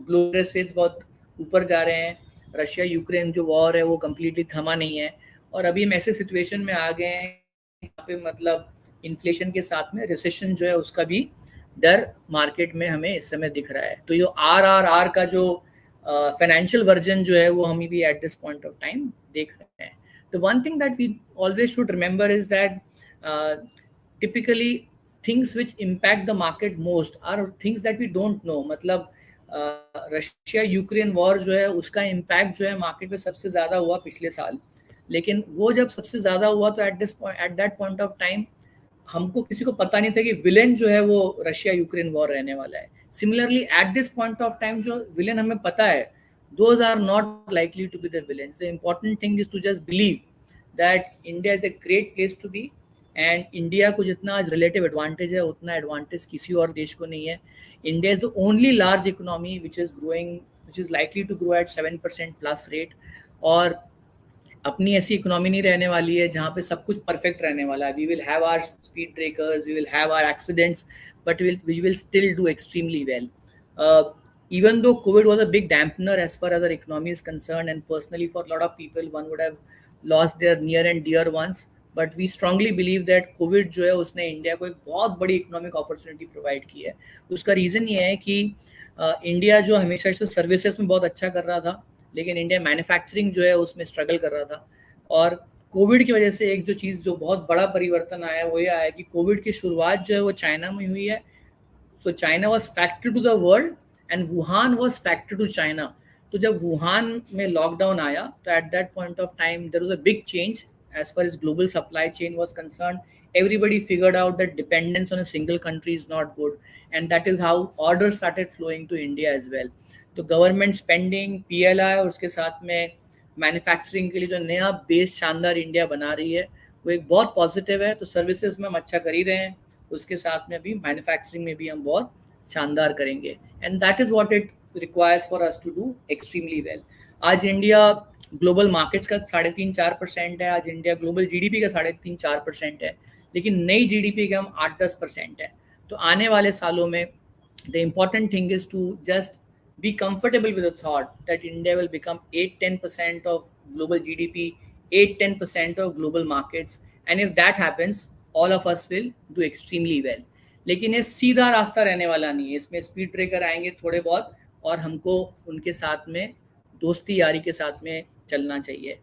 ग्लोबल रेट्स बहुत ऊपर जा रहे हैं. रशिया यूक्रेन जो वॉर है वो कम्प्लीटली थमा नहीं है, और अभी हम ऐसे सिचुएशन में आ गए हैं यहाँ पे मतलब इन्फ्लेशन के साथ में रिसेशन जो है उसका भी डर मार्केट में हमें इस समय दिख रहा है। तो जो RRR का जो फाइनेंशियल वर्जन जो है वो हम भी at this point of time देख रहे हैं। तो one thing that we always should remember is that typically things which impact the market most are things that we don't know. मतलब रशिया यूक्रेन वॉर जो है उसका इम्पैक्ट जो है मार्केट पे सबसे ज्यादा हुआ पिछले साल, लेकिन वो जब सबसे ज्यादा हुआ तो at that point of time हमको किसी को पता नहीं था कि विलेन जो है वो रशिया यूक्रेन वॉर रहने वाला है। Similarly at this point of time जो विलेन हमें पता है, those are not likely to be the villains. The important thing is to just believe that India is a great place to be, and India को जितना आज रिलेटिव एडवांटेज है उतना एडवांटेज किसी और देश को नहीं है। India is the only large economy which is growing, which is likely to grow at 7% plus rate. और अपनी ऐसी इकोनॉमी नहीं रहने वाली है जहाँ पे सब कुछ परफेक्ट रहने वाला है। We will have our speed breakers, we will have our accidents, but we will still do extremely well. Even though COVID was a big dampener as far as our economy is concerned, and personally for a lot of people, one would have lost their near and dear ones, but we strongly believe that COVID जो है उसने इंडिया को एक बहुत बड़ी इकोनॉमिक अपॉर्चुनिटी प्रोवाइड की है। उसका रीज़न ये है कि इंडिया जो हमेशा से सर्विसेज में बहुत अच्छा कर रहा था, लेकिन इंडिया मैन्युफैक्चरिंग जो है उसमें स्ट्रगल कर रहा था। और कोविड की वजह से एक जो चीज़ जो बहुत बड़ा परिवर्तन आया वो ये आया कि कोविड की शुरुआत जो है वो चाइना में हुई है। So China was factory to the world and Wuhan was factory to China. तो जब वुहान में लॉकडाउन आया तो at that point of time there was a big change as far as global supply chain was concern. Everybody figured out that dependence on a single country is not good, and that is how orders started flowing to India as well. तो गवर्नमेंट स्पेंडिंग, PLI और उसके साथ में मैन्युफैक्चरिंग के लिए जो नया बेस शानदार इंडिया बना रही है वो एक बहुत पॉजिटिव है। तो सर्विसेज में हम अच्छा कर ही रहे हैं, उसके साथ में भी मैन्युफैक्चरिंग में भी हम बहुत शानदार करेंगे, and that is what it requires for us to do extremely well. आज इंडिया ग्लोबल मार्केट्स का 3.5-4% है, आज इंडिया ग्लोबल GDP का 3.5-4% है, लेकिन नई GDP का हम 8-10% है। तो आने वाले सालों में the important thing is to just be comfortable with the thought that India will become 8-10% of global GDP, 8-10% of global markets, and if that happens, all of us will do extremely well. लेकिन ये सीधा रास्ता रहने वाला नहीं है, इसमें स्पीड ब्रेकर आएंगे थोड़े बहुत, और हमको उनके साथ में दोस्ती यारी के साथ में चलना चाहिए।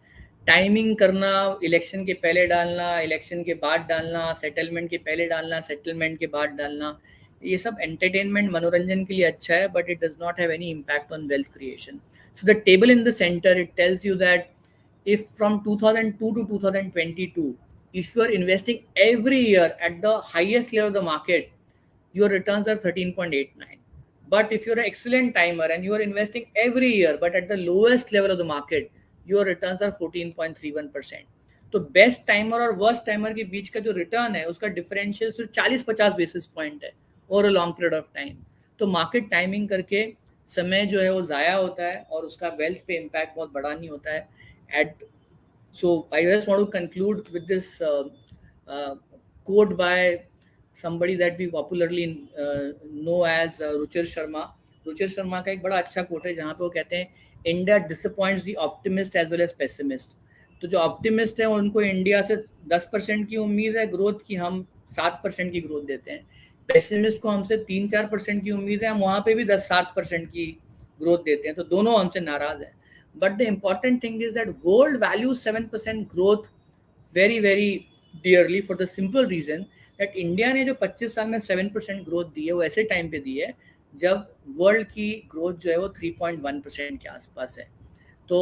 टाइमिंग करना, इलेक्शन के पहले डालना, इलेक्शन के बाद डालना, सेटलमेंट के पहले डालना, सेटलमेंट के बाद डालना, ये सब एंटरटेनमेंट मनोरंजन के लिए अच्छा है, but it does not have any impact on wealth creation. So the table in the centre it tells you that if from 2002 to 2022 if you are investing every year at the highest level of the market, your returns are 13.89. But if you're an excellent timer and you are investing every year but at the lowest level of the market, your returns are 14.31%. तो बेस्ट टाइमर और वर्स्ट टाइमर के बीच का जो रिटर्न है उसका डिफरेंशियल सिर्फ 40-50 बेसिस पॉइंट है over a long period of time. तो मार्केट टाइमिंग करके समय जो है वो ज़ाया होता है और उसका वेल्थ पे इम्पैक्ट बहुत बड़ा नहीं होता है। So I just want to conclude with this quote by somebody that we popularly know as Ruchir Sharma. Ruchir Sharma का एक बड़ा अच्छा कोट है जहाँ पे वो कहते हैं India disappoints the optimist as well as pessimist। तो जो ऑप्टिमिस्ट है उनको इंडिया से 10% की उम्मीद है ग्रोथ की, हम 7% की ग्रोथ देते हैं। पेसिमिस्ट को हमसे 3-4% की उम्मीद है, हम वहाँ पे भी 10-7% की ग्रोथ देते हैं। तो दोनों हमसे नाराज हैं। But the important thing is that world values 7% growth very very dearly for the simple reason that India ने जो 25 साल में 7% growth दी है वो ऐसे टाइम पे दी है जब वर्ल्ड की ग्रोथ जो है वो 3.1% के आसपास है। तो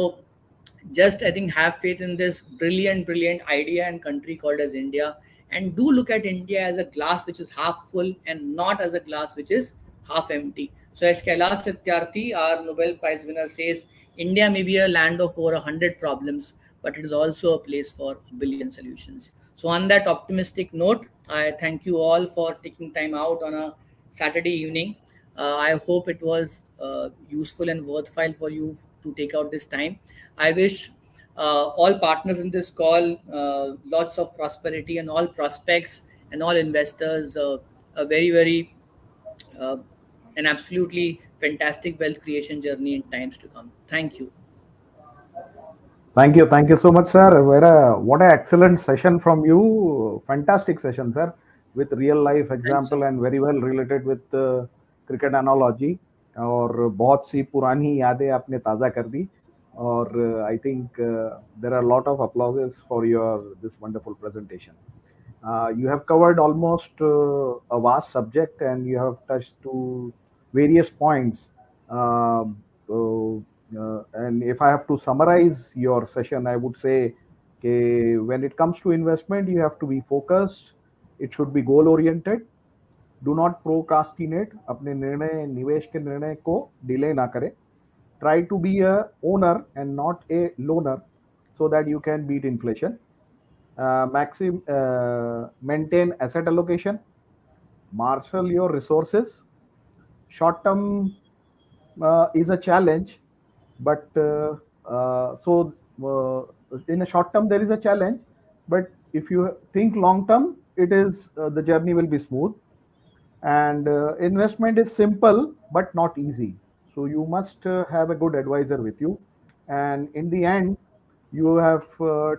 just I think have faith in this brilliant idea and country called as India, and do look at India as a glass which is half full and not as a glass which is half empty. So as Kailash Satyarthi, our Nobel Prize winner, says, India may be a land of over 100 problems, but it is also a place for a billion solutions. So on that optimistic note, I thank you all for taking time out on a Saturday evening. I hope it was useful and worthwhile for you to take out this time. I wish all partners in this call lots of prosperity, and all prospects and all investors a very an absolutely fantastic wealth creation journey in times to come. Thank you. Thank you so much, sir. What an excellent session from you. Fantastic session, sir. with real life example and very well related with cricket analogy. और बहुत सी पुरानी यादें आपने ताज़ा कर दी. और I think there are a lot of applauses for your this wonderful presentation. You have covered almost a vast subject, and you have touched to various points. And if I have to summarize your session, I would say, when it comes to investment, you have to be focused. It should be goal oriented. Do not procrastinate. अपने निर्णय निवेश के निर्णय को डिले ना करें. Try to be a owner and not a loner, so that you can beat inflation. Maintain asset allocation. Marshal your resources. Short term is a challenge, but in a short term there is a challenge, but if you think long term, it is the journey will be smooth. And investment is simple but not easy, so you must have a good advisor with you. And in the end, you have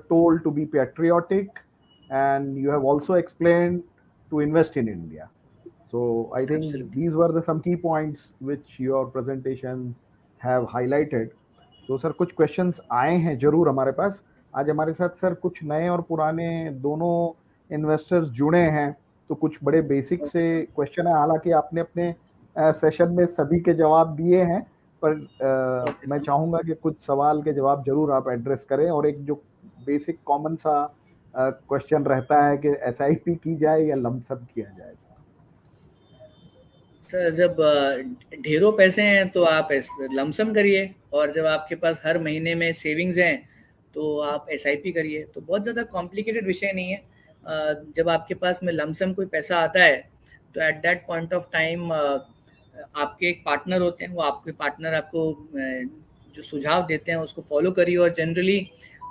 told to be patriotic, and you have also explained to invest in India. So I think Absolutely. these were some key points which your presentations have highlighted. तो सर कुछ क्वेश्चंस आए हैं जरूर हमारे पास. आज हमारे साथ सर कुछ नए और पुराने दोनों इन्वेस्टर्स जुड़े हैं, तो कुछ बड़े बेसिक से क्वेश्चन है. हालांकि आपने अपने सेशन में सभी के जवाब दिए हैं, पर मैं चाहूँगा कि कुछ सवाल के जवाब जरूर आप एड्रेस करें. और एक जो बेसिक कॉमन सा क्वेश्चन रहता है कि SIP की जाए या लमसम किया जाए. सर जब ढेरों पैसे हैं तो आप लमसम करिए, और जब आपके पास हर महीने में सेविंग्स हैं तो आप SIP करिए. तो बहुत ज़्यादा कॉम्प्लिकेटेड विषय नहीं है. जब आपके पास में लमसम कोई पैसा आता है तो at that point of time आपके एक पार्टनर होते हैं, वो आपके पार्टनर आपको जो सुझाव देते हैं उसको फॉलो करिए. और जनरली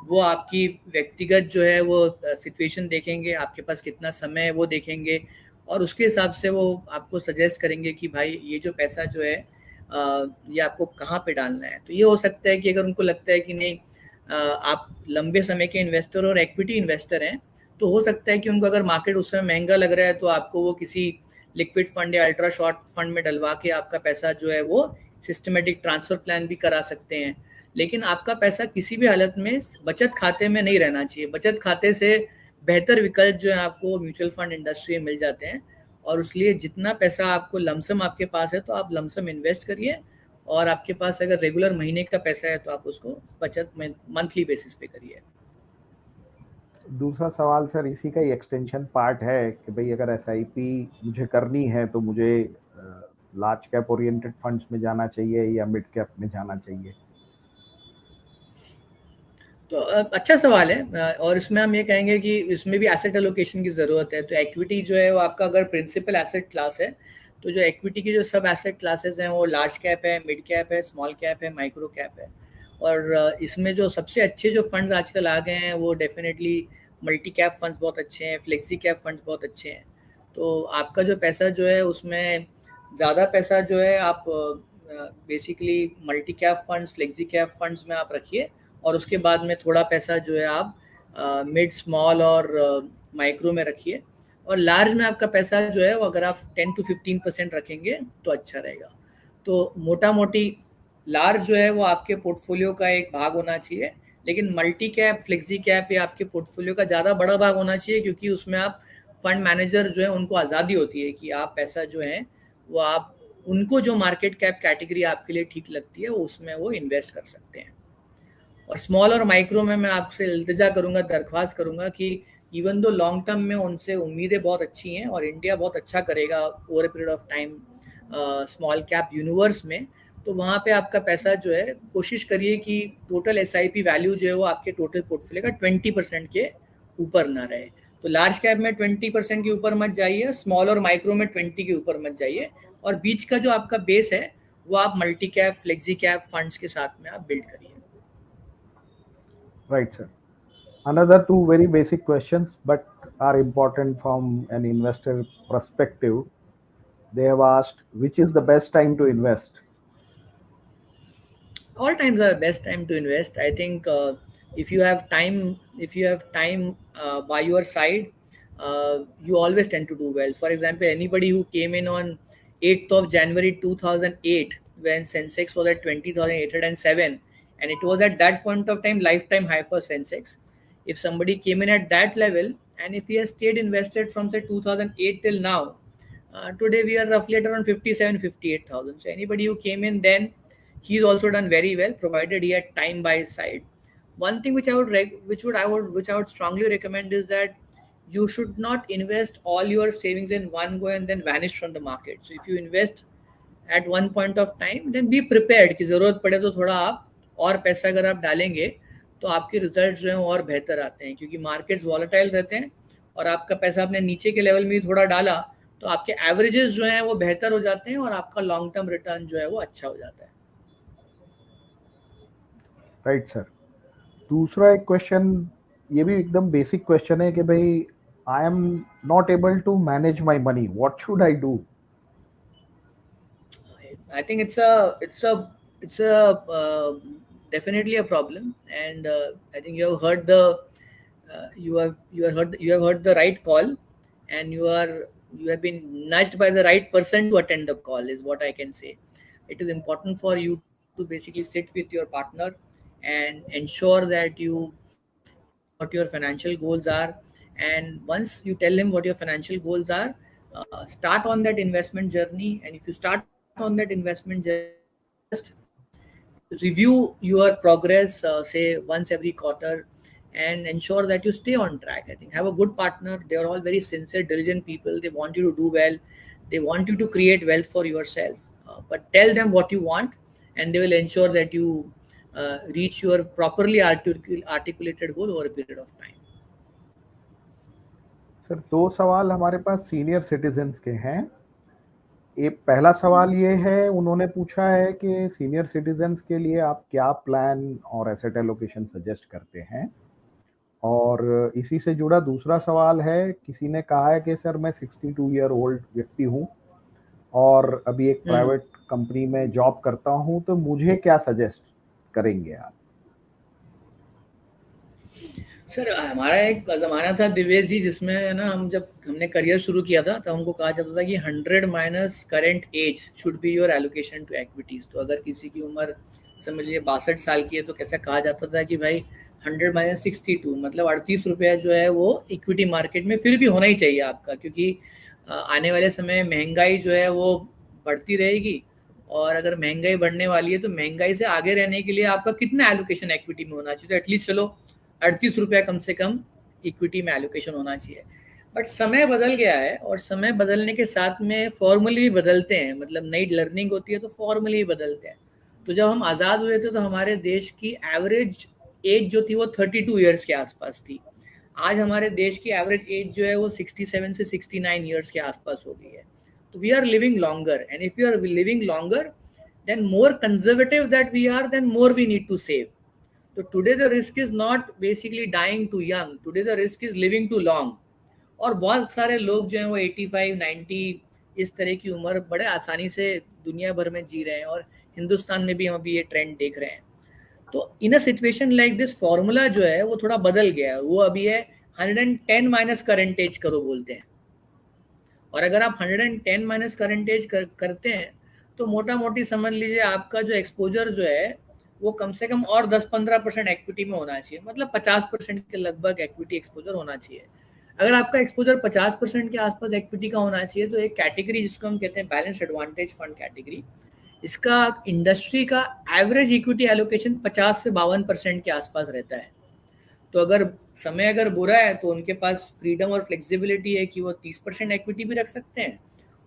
वो आपकी व्यक्तिगत जो है वो सिचुएशन देखेंगे, आपके पास कितना समय है वो देखेंगे, और उसके हिसाब से वो आपको सजेस्ट करेंगे कि भाई ये जो पैसा जो है ये आपको कहाँ पे डालना है. तो ये हो सकता है कि अगर उनको लगता है कि नहीं आप लंबे समय के इन्वेस्टर और इक्विटी इन्वेस्टर हैं, तो हो सकता है कि उनको अगर मार्केट उस समय महंगा लग रहा है तो आपको वो किसी लिक्विड फंड या अल्ट्रा शॉर्ट फंड में डलवा के आपका पैसा जो है वो सिस्टमेटिक ट्रांसफर प्लान भी करा सकते हैं. लेकिन आपका पैसा किसी भी हालत में बचत खाते में नहीं रहना चाहिए. बचत खाते से बेहतर विकल्प जो है आपको म्यूचुअल फंड इंडस्ट्री में मिल जाते हैं. और इसलिए जितना पैसा आपको लमसम आपके पास है तो आप लमसम इन्वेस्ट करिए, और आपके पास अगर रेगुलर महीने का पैसा है तो आप उसको बचत में मंथली बेसिस पे करिए. दूसरा सवाल सर इसी का ही एक्सटेंशन पार्ट है कि भाई अगर SIP मुझे करनी है तो मुझे लार्ज कैप ओरिएंटेड फंड्स में जाना चाहिए या मिड कैप में जाना चाहिए. तो अच्छा सवाल है, और इसमें हम ये कहेंगे कि इसमें भी एसेट एलोकेशन की ज़रूरत है. तो इक्विटी जो है वो आपका अगर प्रिंसिपल एसेट क्लास है, तो जो इक्विटी की जो सब एसेट क्लासेस हैं वो लार्ज कैप है, मिड कैप है, स्मॉल कैप है, माइक्रो कैप है. और इसमें जो सबसे अच्छे जो फंड्स आजकल आ गए हैं वो डेफिनेटली मल्टी कैप फंड्स बहुत अच्छे हैं, फ्लेक्सी कैप फंड्स बहुत अच्छे हैं. तो आपका जो पैसा जो है उसमें ज़्यादा पैसा जो है आप basically multi cap funds, flexi cap funds में आप रखिए, और उसके बाद में थोड़ा पैसा जो है आप मिड, स्मॉल और माइक्रो में रखिए. और लार्ज में आपका पैसा जो है वो अगर आप 10 to 15% रखेंगे तो अच्छा रहेगा. तो मोटा मोटी लार्ज जो है वो आपके पोर्टफोलियो का एक भाग होना चाहिए, लेकिन मल्टी कैप, फ्लेक्सी कैप ये आपके पोर्टफोलियो का ज़्यादा बड़ा भाग होना चाहिए, क्योंकि उसमें आप फंड मैनेजर जो है उनको आज़ादी होती है कि आप पैसा जो है वो आप उनको जो मार्केट कैप कैटेगरी आपके लिए ठीक लगती है वो उसमें वो इन्वेस्ट कर सकते हैं. और स्मॉल और माइक्रो में मैं आपसे इल्तिजा करूंगा, दरख्वास्त करूंगा कि इवन दो लॉन्ग टर्म में उनसे उम्मीदें बहुत अच्छी हैं और इंडिया बहुत अच्छा करेगा over a period of time small cap universe में, तो वहाँ पे आपका पैसा जो है कोशिश करिए कि टोटल SIP वैल्यू जो है वो आपके टोटल पोर्टफोलियो का 20% के ऊपर ना रहे. तो लार्ज कैप में 20% के ऊपर मत जाइए, स्मॉल और माइक्रो में 20 के ऊपर मत जाइए, और बीच का जो आपका बेस है वो आप multi cap, flexi cap funds के साथ में आप बिल्ड करिए. Right, sir. Another two very basic questions, but are important from an investor perspective. They have asked, which is the best time to invest? All times are the best time to invest. I think if you have time by your side, you always tend to do well. For example, anybody who came in on 8th of January 2008 when Sensex was at 20,807, and it was at that point of time lifetime high for Sensex. If somebody came in at that level, and if he has stayed invested from say 2008 till now, today we are roughly at around 57, 58,000. So anybody who came in then, he's also done very well, provided he had time by his side. One thing which I would strongly recommend is that you should not invest all your savings in one go and then vanish from the market. So if you invest at one point of time, then be prepared कि जरूरत पड़े तो थोड़ा आप और पैसा अगर आप डालेंगे तो आपके रिजल्ट जो हैं और बेहतर आते हैं, क्योंकि मार्केट्स वॉलेटाइल रहते हैं और आपका पैसा आपने नीचे के लेवल में भी थोड़ा डाला तो आपके एवरेजेस जो हैं वो बेहतर हो जाते हैं और आपका लॉन्ग टर्म रिटर्न जो है वो अच्छा हो जाता है. Right sir. दूसरा एक क्वेश्चन, ये भी एकदम बेसिक क्वेश्चन है कि भाई I am not able to manage my money. What should I do? I think it's a definitely a problem, and I think you have heard the right call, and you have been nudged by the right person to attend the call, is what I can say. It is important for you to basically sit with your partner and ensure that you what your financial goals are, and once you tell him what your financial goals are, start on that investment journey. And if you start on that investment journey, just review your progress, say once every quarter, and ensure that you stay on track. I think have a good partner. They are all very sincere, diligent people. They want you to do well. They want you to create wealth for yourself. But tell them what you want, and they will ensure that you reach your properly articulated goal over a period of time. Sir, दो सवाल हमारे पास सीनियर सिटीजन्स के हैं. एक पहला सवाल ये है, उन्होंने पूछा है कि सीनियर सिटीजन्स के लिए आप क्या प्लान और एसेट एलोकेशन सजेस्ट करते हैं. और इसी से जुड़ा दूसरा सवाल है, किसी ने कहा है कि सर मैं 62 ईयर ओल्ड व्यक्ति हूँ और अभी एक प्राइवेट कंपनी में जॉब करता हूँ, तो मुझे क्या सजेस्ट करेंगे आप? सर, हमारा एक ज़माना था दिवेश जी जिसमें ना जब हमने करियर शुरू किया था तो हमको कहा जाता था कि 100 minus current age should be your allocation to equities. तो अगर किसी की उम्र समझ लीजिए 62 साल की है तो कैसा कहा जाता था कि भाई 100 माइनस 62 मतलब 38 रुपया जो है वो इक्विटी मार्केट में फिर भी होना ही चाहिए आपका, क्योंकि आने वाले समय महंगाई जो है वो बढ़ती रहेगी, और अगर महंगाई बढ़ने वाली है तो महंगाई से आगे रहने के लिए आपका कितना एलोकेशन इक्विटी में होना चाहिए. तो एटलीस्ट चलो 38 रुपया कम से कम इक्विटी में एलोकेशन होना चाहिए. बट समय बदल गया है, और समय बदलने के साथ में फॉर्मूले भी बदलते हैं. मतलब नई लर्निंग होती है तो फॉर्मूले भी बदलते हैं. तो जब हम आज़ाद हुए थे तो हमारे देश की एवरेज एज जो थी वो 32 ईयर्स के आसपास थी. आज हमारे देश की एवरेज एज जो है वो 67 से 69 ईयर्स के आसपास हो गई है. तो we are living longer, and if you are living longer then more conservative that we are, then more we need to save. So today the risk is not basically dying too young. Today the risk is living too long. और बहुत सारे लोग जो हैं वो 85, 90 इस तरह की उम्र बड़े आसानी से दुनिया भर में जी रहे हैं, और हिंदुस्तान में भी हम अभी ये ट्रेंड देख रहे हैं. तो in a situation like this formula जो है वो थोड़ा बदल गया है. वो अभी है 110 माइनस करंट एज करो बोलते हैं. और अगर आप 110 माइनस करंट एज करते हैं तो मोटा मोटी समझ लीजिए आपका जो एक्सपोजर जो है वो कम से कम और 10-15% इक्विटी में होना चाहिए. मतलब 50% के लगभग इक्विटी एक्सपोजर होना चाहिए. अगर आपका एक्सपोजर 50% के आसपास इक्विटी का होना चाहिए तो एक कैटेगरी जिसको हम कहते हैं बैलेंस एडवांटेज फंड कैटेगरी, इसका इंडस्ट्री का एवरेज इक्विटी एलोकेशन 50 से 52% के आसपास रहता है. तो अगर समय बुरा है तो उनके पास फ्रीडम और फ्लेक्सिबिलिटी है कि वो 30% इक्विटी भी रख सकते हैं,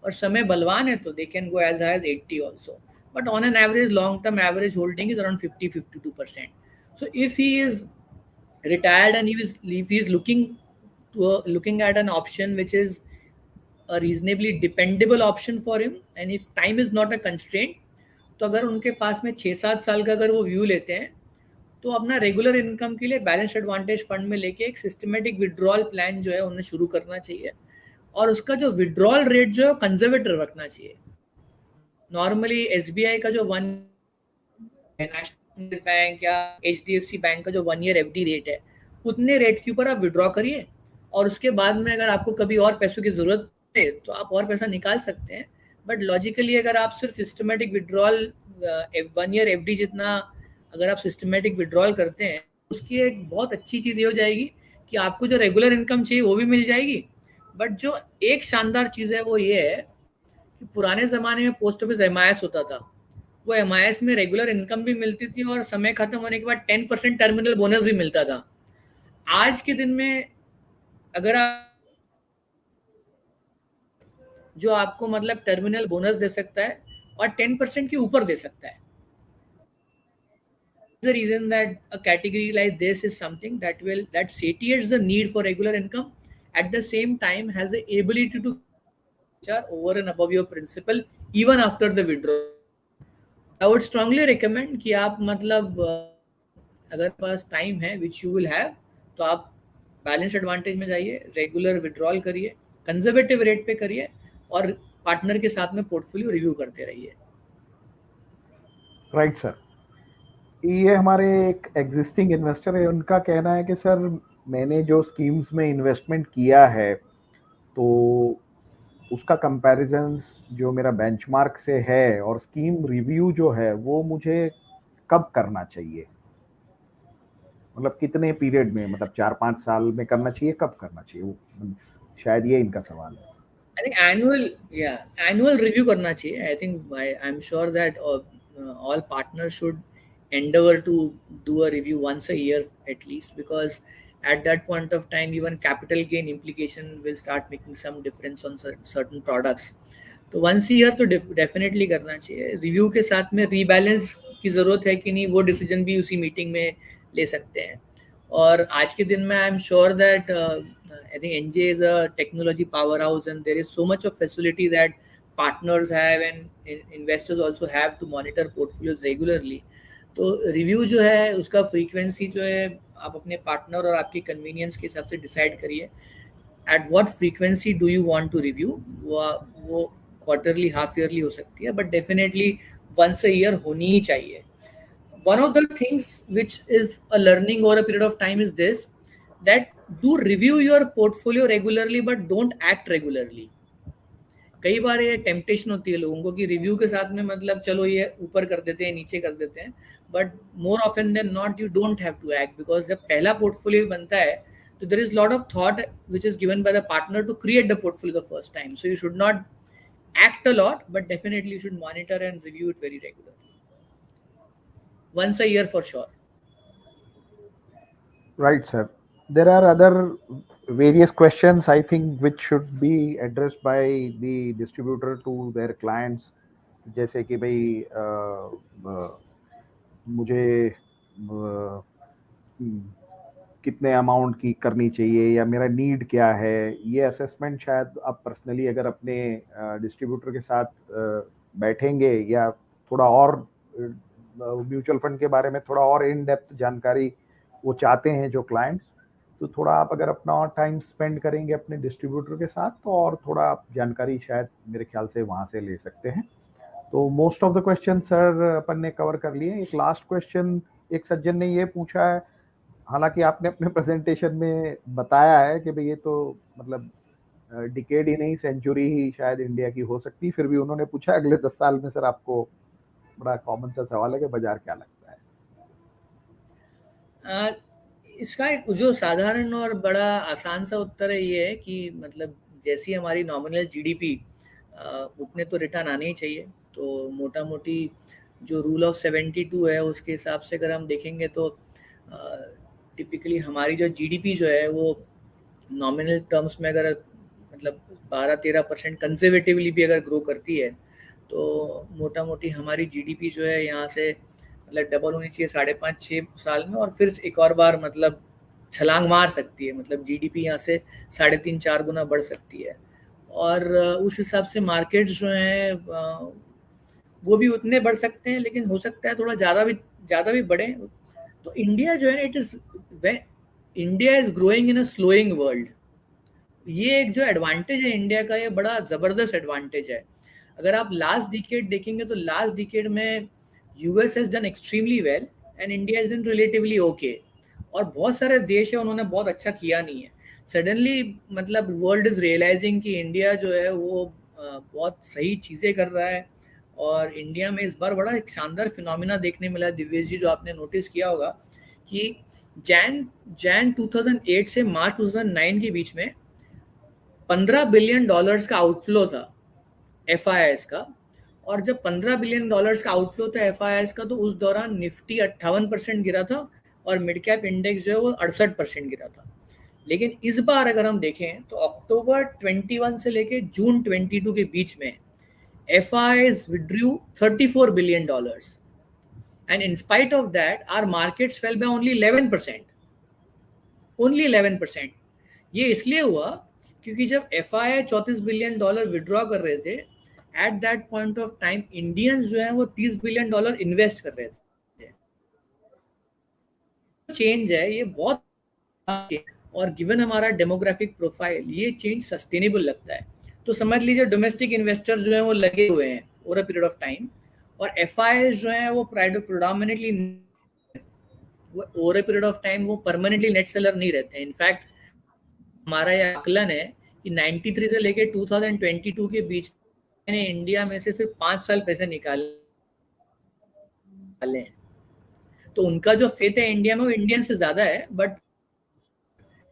और समय बलवान है तो they can go as high as 80 also. But on an average long term average holding is around 50-52%. So if he is retired and if he is looking at an option which is a reasonably dependable option for him, and if time is not a constraint, तो अगर उनके पास में 6-7 साल का अगर वो व्यू लेते हैं तो अपना रेगुलर इनकम के लिए बैलेंस एडवांटेज फंड में लेके एक सिस्टमेटिक विड्रॉल प्लान जो है उन्हें शुरू करना चाहिए, और उसका जो विड्रॉल रेट जो है कंजर्वेटिव रखना चाहिए. नॉर्मली SBI का जो नेशनल बैंक या HDFC बैंक का जो 1 ईयर FD रेट है, उतने रेट के ऊपर आप विड्रॉ करिए, और उसके बाद में अगर आपको कभी और पैसों की जरूरत है तो आप और पैसा निकाल सकते हैं। बट लॉजिकली अगर आप सिर्फ सिस्टमेटिक विड्रॉल 1 ईयर FD जितना अगर आप सिस्टमेटिक विड्रॉल करते हैं, उसकी एक बहुत अच्छी चीज़ ये हो जाएगी कि आपको जो रेगुलर इनकम चाहिए वो भी मिल जाएगी। बट जो एक शानदार चीज़ है वो ये है कि पुराने ज़माने में पोस्ट ऑफिस MIS होता था, वो MIS में रेगुलर इनकम भी मिलती थी और समय खत्म होने के बाद 10% टर्मिनल बोनस भी मिलता था। आज के दिन में अगर आप जो आपको मतलब टर्मिनल बोनस दे सकता है और 10% के ऊपर दे सकता है। The reason that a category like this is something that satiates the need for regular income, at the same time has the ability to charge over and above your principal even after the withdrawal. I would strongly recommend कि आप मतलब अगर पास टाइम है which you will have, तो आप बैलेंस एडवांटेज में जाइए, रेगुलर विड्रॉल करिए, कंजर्वेटिव रेट पे करिए और पार्टनर के साथ में पोर्टफोलियो रिव्यू करते रहिए। Right sir. ये हमारे एक एग्जिस्टिंग इन्वेस्टर है, उनका कहना है कि सर मैंने जो स्कीम्स में इन्वेस्टमेंट किया है तो उसका कंपैरिजन जो मेरा बेंचमार्क से है और स्कीम रिव्यू जो है वो मुझे कब करना चाहिए, मतलब कितने पीरियड में, मतलब 4-5 साल में करना चाहिए, कब करना चाहिए, वो शायद ये इनका सवाल है। I think annual review करना चाहिए। I think I'm sure that all partners should endeavor to do a review once a year at least, because at that point of time even capital gain implication will start making some difference on certain products. तो once a year तो definitely करना चाहिए। रिव्यू के साथ में रीबैलेंस की ज़रूरत है कि नहीं वो डिसीजन भी उसी मीटिंग में ले सकते हैं। और आज के दिन में आई am sure that I think NJ is a technology powerhouse and there is so much of facility that partners have and investors also have to monitor portfolios regularly. तो रिव्यू जो है उसका फ्रीक्वेंसी जो है आप अपने पार्टनर और आपकी कन्वीनियंस के हिसाब से डिसाइड करिए। At what frequency do you want to review, वो क्वार्टरली, हाफ ईयरली हो सकती है, but definitely once a year होनी ही चाहिए। One of the things which is a learning over a period of time is this, that do review your portfolio regularly but don't act regularly. कई बार ये टेम्पटेशन होती है लोगों को कि रिव्यू के साथ में मतलब चलो ये ऊपर कर देते हैं, नीचे कर देते हैं, but more often than not you don't have to act, because जब पहला पोर्टफोलियो बनता है तो there is lot of thought which is given by the partner to create the portfolio the first time, so you should not act a lot, but definitely you should monitor and review it very regularly, once a year for sure. Right, sir. There are other various questions I think which should be addressed by the distributor to their clients, जैसे कि भाई मुझे कितने अमाउंट की करनी चाहिए या मेरा नीड क्या है, ये असेसमेंट शायद आप पर्सनली अगर अपने डिस्ट्रीब्यूटर के साथ बैठेंगे या थोड़ा और म्यूचुअल फंड के बारे में थोड़ा और इन डेप्थ जानकारी वो चाहते हैं जो क्लाइंट्स, तो थोड़ा आप अगर अपना और टाइम स्पेंड करेंगे अपने डिस्ट्रीब्यूटर के साथ तो और थोड़ा आप जानकारी शायद मेरे ख्याल से वहाँ से ले सकते हैं। तो most of the question sir अपन ने कवर कर लिए। एक लास्ट क्वेश्चन एक सज्जन ने ये पूछा है, हालांकि आपने अपने प्रेजेंटेशन में बताया है कि भाई ये तो मतलब डिकेड ही नहीं सेंचुरी ही शायद इंडिया की हो सकती, फिर भी उन्होंने पूछा अगले 10 साल में सर आपको, बड़ा कॉमन सा सवाल है कि बाजार क्या लगता है? इसका एक जो साधारण और बड़ा आसान सा उत्तर है ये है कि मतलब जैसी हमारी नॉमिनल जीडीपी उतने तो रिटर्न आने ही चाहिए। तो मोटा मोटी जो रूल ऑफ 72 है उसके हिसाब से अगर हम देखेंगे तो टिपिकली हमारी जो जीडीपी जो है वो नॉमिनल टर्म्स में अगर मतलब 12-13% कंजर्वेटिवली भी अगर ग्रो करती है तो मोटा मोटी हमारी जीडीपी जो है यहाँ से मतलब डबल होनी चाहिए 5.5-6 साल में, और फिर एक और बार मतलब छलांग मार सकती है, मतलब जीडीपी यहाँ से 3.5-4 गुना बढ़ सकती है। और उस हिसाब से मार्केट्स जो हैं वो भी उतने बढ़ सकते हैं, लेकिन हो सकता है थोड़ा ज़्यादा भी बढ़े। तो इंडिया जो है India is growing in a slowing world. ये एक जो एडवांटेज है इंडिया का, ये बड़ा ज़बरदस्त एडवांटेज है। अगर आप लास्ट डिकेड देखेंगे तो लास्ट डिकेड में US has done extremely well and India is in relatively okay, और बहुत सारे देश है उन्होंने बहुत अच्छा किया नहीं है। सडनली मतलब वर्ल्ड इज रियलाइजिंग कि इंडिया जो है वो बहुत सही चीज़ें कर रहा है, और इंडिया में इस बार बड़ा एक शानदार फिनोमिना देखने मिला दिव्येश जी, जो आपने नोटिस किया होगा कि जैन 2008 से मार्च 2009 के बीच में $15 बिलियन का आउटफ्लो था FIIs का, और जब $15 बिलियन का आउटफ्लो था FIIs का, तो उस दौरान निफ्टी 58% गिरा था और मिड कैप इंडेक्स जो है वो 68% गिरा था। लेकिन इस बार अगर हम देखें तो अक्टूबर 21 से लेके जून 22 के बीच में FIIs withdrew $34 billion, and in spite of that our markets fell by only 11%. Only 11%. ये इसलिए हुआ क्योंकि जब FII $34 बिलियन विड्रॉ कर रहे थे, eight that point of time Indians जो है वो $30 बिलियन इन्वेस्ट कर रहे थे। चेंज है ये बहुत, और गिवन हमारा डेमोग्राफिक प्रोफाइल ये चेंज सस्टेनेबल लगता है। तो समझ लीजिए डोमेस्टिक इन्वेस्टर्स जो हैं वो लगे हुए हैं over a period of time, और FIIs जो हैं वो प्रोडोमिनेटली over a period of time वो परमानेंटली नेट सेलर नहीं रहते हैं। इनफैक्ट हमारा यह आकलन है कि 93 से लेके 2022 के बीच में इंडिया में से सिर्फ 5 साल पैसे निकाले, तो उनका जो फेथ है इंडिया में वो इंडियन से ज्यादा है, बट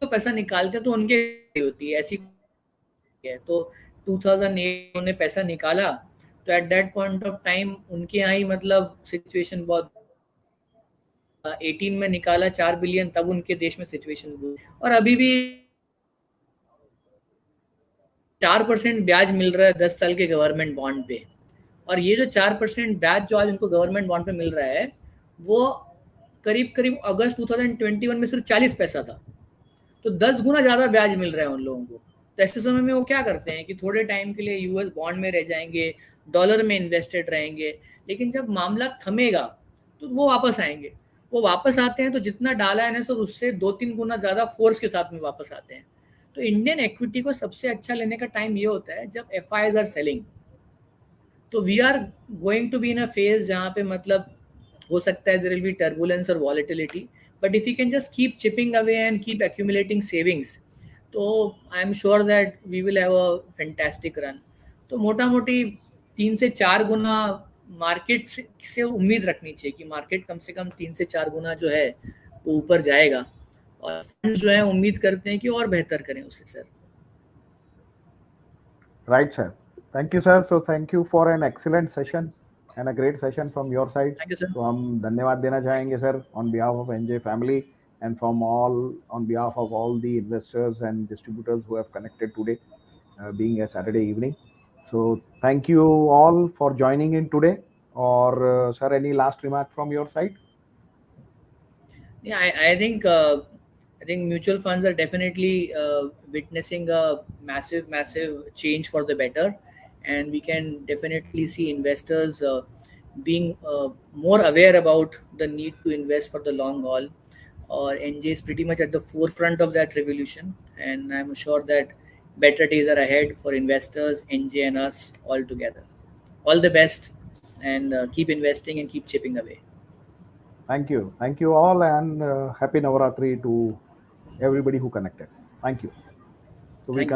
तो पैसा निकालते तो उनके होती है ऐसी है। तो 2008 उन्होंने पैसा निकाला, तो at that point of time उनके यहाँ ही मतलब सिचुएशन बहुत, 18 में निकाला 4 बिलियन, तब उनके देश में सिचुएशन हुई, और अभी भी 4% ब्याज मिल रहा है 10 साल के गवर्नमेंट बॉन्ड पे, और ये जो 4% ब्याज जो आज उनको गवर्नमेंट बॉन्ड पे मिल रहा है वो करीब करीब अगस्त 2021 में सिर्फ 40 पैसा था, तो 10 गुना ज़्यादा ब्याज मिल रहा है उन लोगों को। तो ऐसे समय में वो क्या करते हैं कि थोड़े टाइम के लिए US बॉन्ड में रह जाएंगे, डॉलर में इन्वेस्टेड रहेंगे, लेकिन जब मामला थमेगा तो वो वापस आएंगे। वो वापस आते हैं तो जितना डाला है ना सर उससे 2-3 गुना ज़्यादा फोर्स के साथ में वापस आते हैं। तो इंडियन इक्विटी को सबसे अच्छा लेने का टाइम ये होता है जब FIIs आर सेलिंग। तो we are going to be in a phase जहाँ पे मतलब हो सकता है देयर विल बी टर्बुलेंस और volatility, but if you can just keep chipping away and keep accumulating savings, तो I am sure that we will have a fantastic run. तो मोटा मोटी 3 से 4 गुना मार्केट से उम्मीद रखनी चाहिए कि मार्केट कम से कम 3 से 4 गुना जो है वो ऊपर जाएगा, और फंड्स जो है उम्मीद करते हैं कि और बेहतर करें उससे sir. Right, sir. Thank you, sir. So thank you for an excellent session and a great session from your side. Thank you, sir. तो हम धन्यवाद देना चाहेंगे sir on behalf of NJ family and from all on behalf of all the investors and distributors who have connected today, being a Saturday evening. So thank you all for joining in today. Or sir, any last remark from your side? Yeah, I think mutual funds are definitely witnessing a massive change for the better, and we can definitely see investors being more aware about the need to invest for the long haul. Or NJ is pretty much at the forefront of that revolution, and I'm sure that better days are ahead for investors, NJ and us all together. All the best, and keep investing and keep chipping away. Thank you all, and happy Navaratri to everybody who connected. Thank you. So we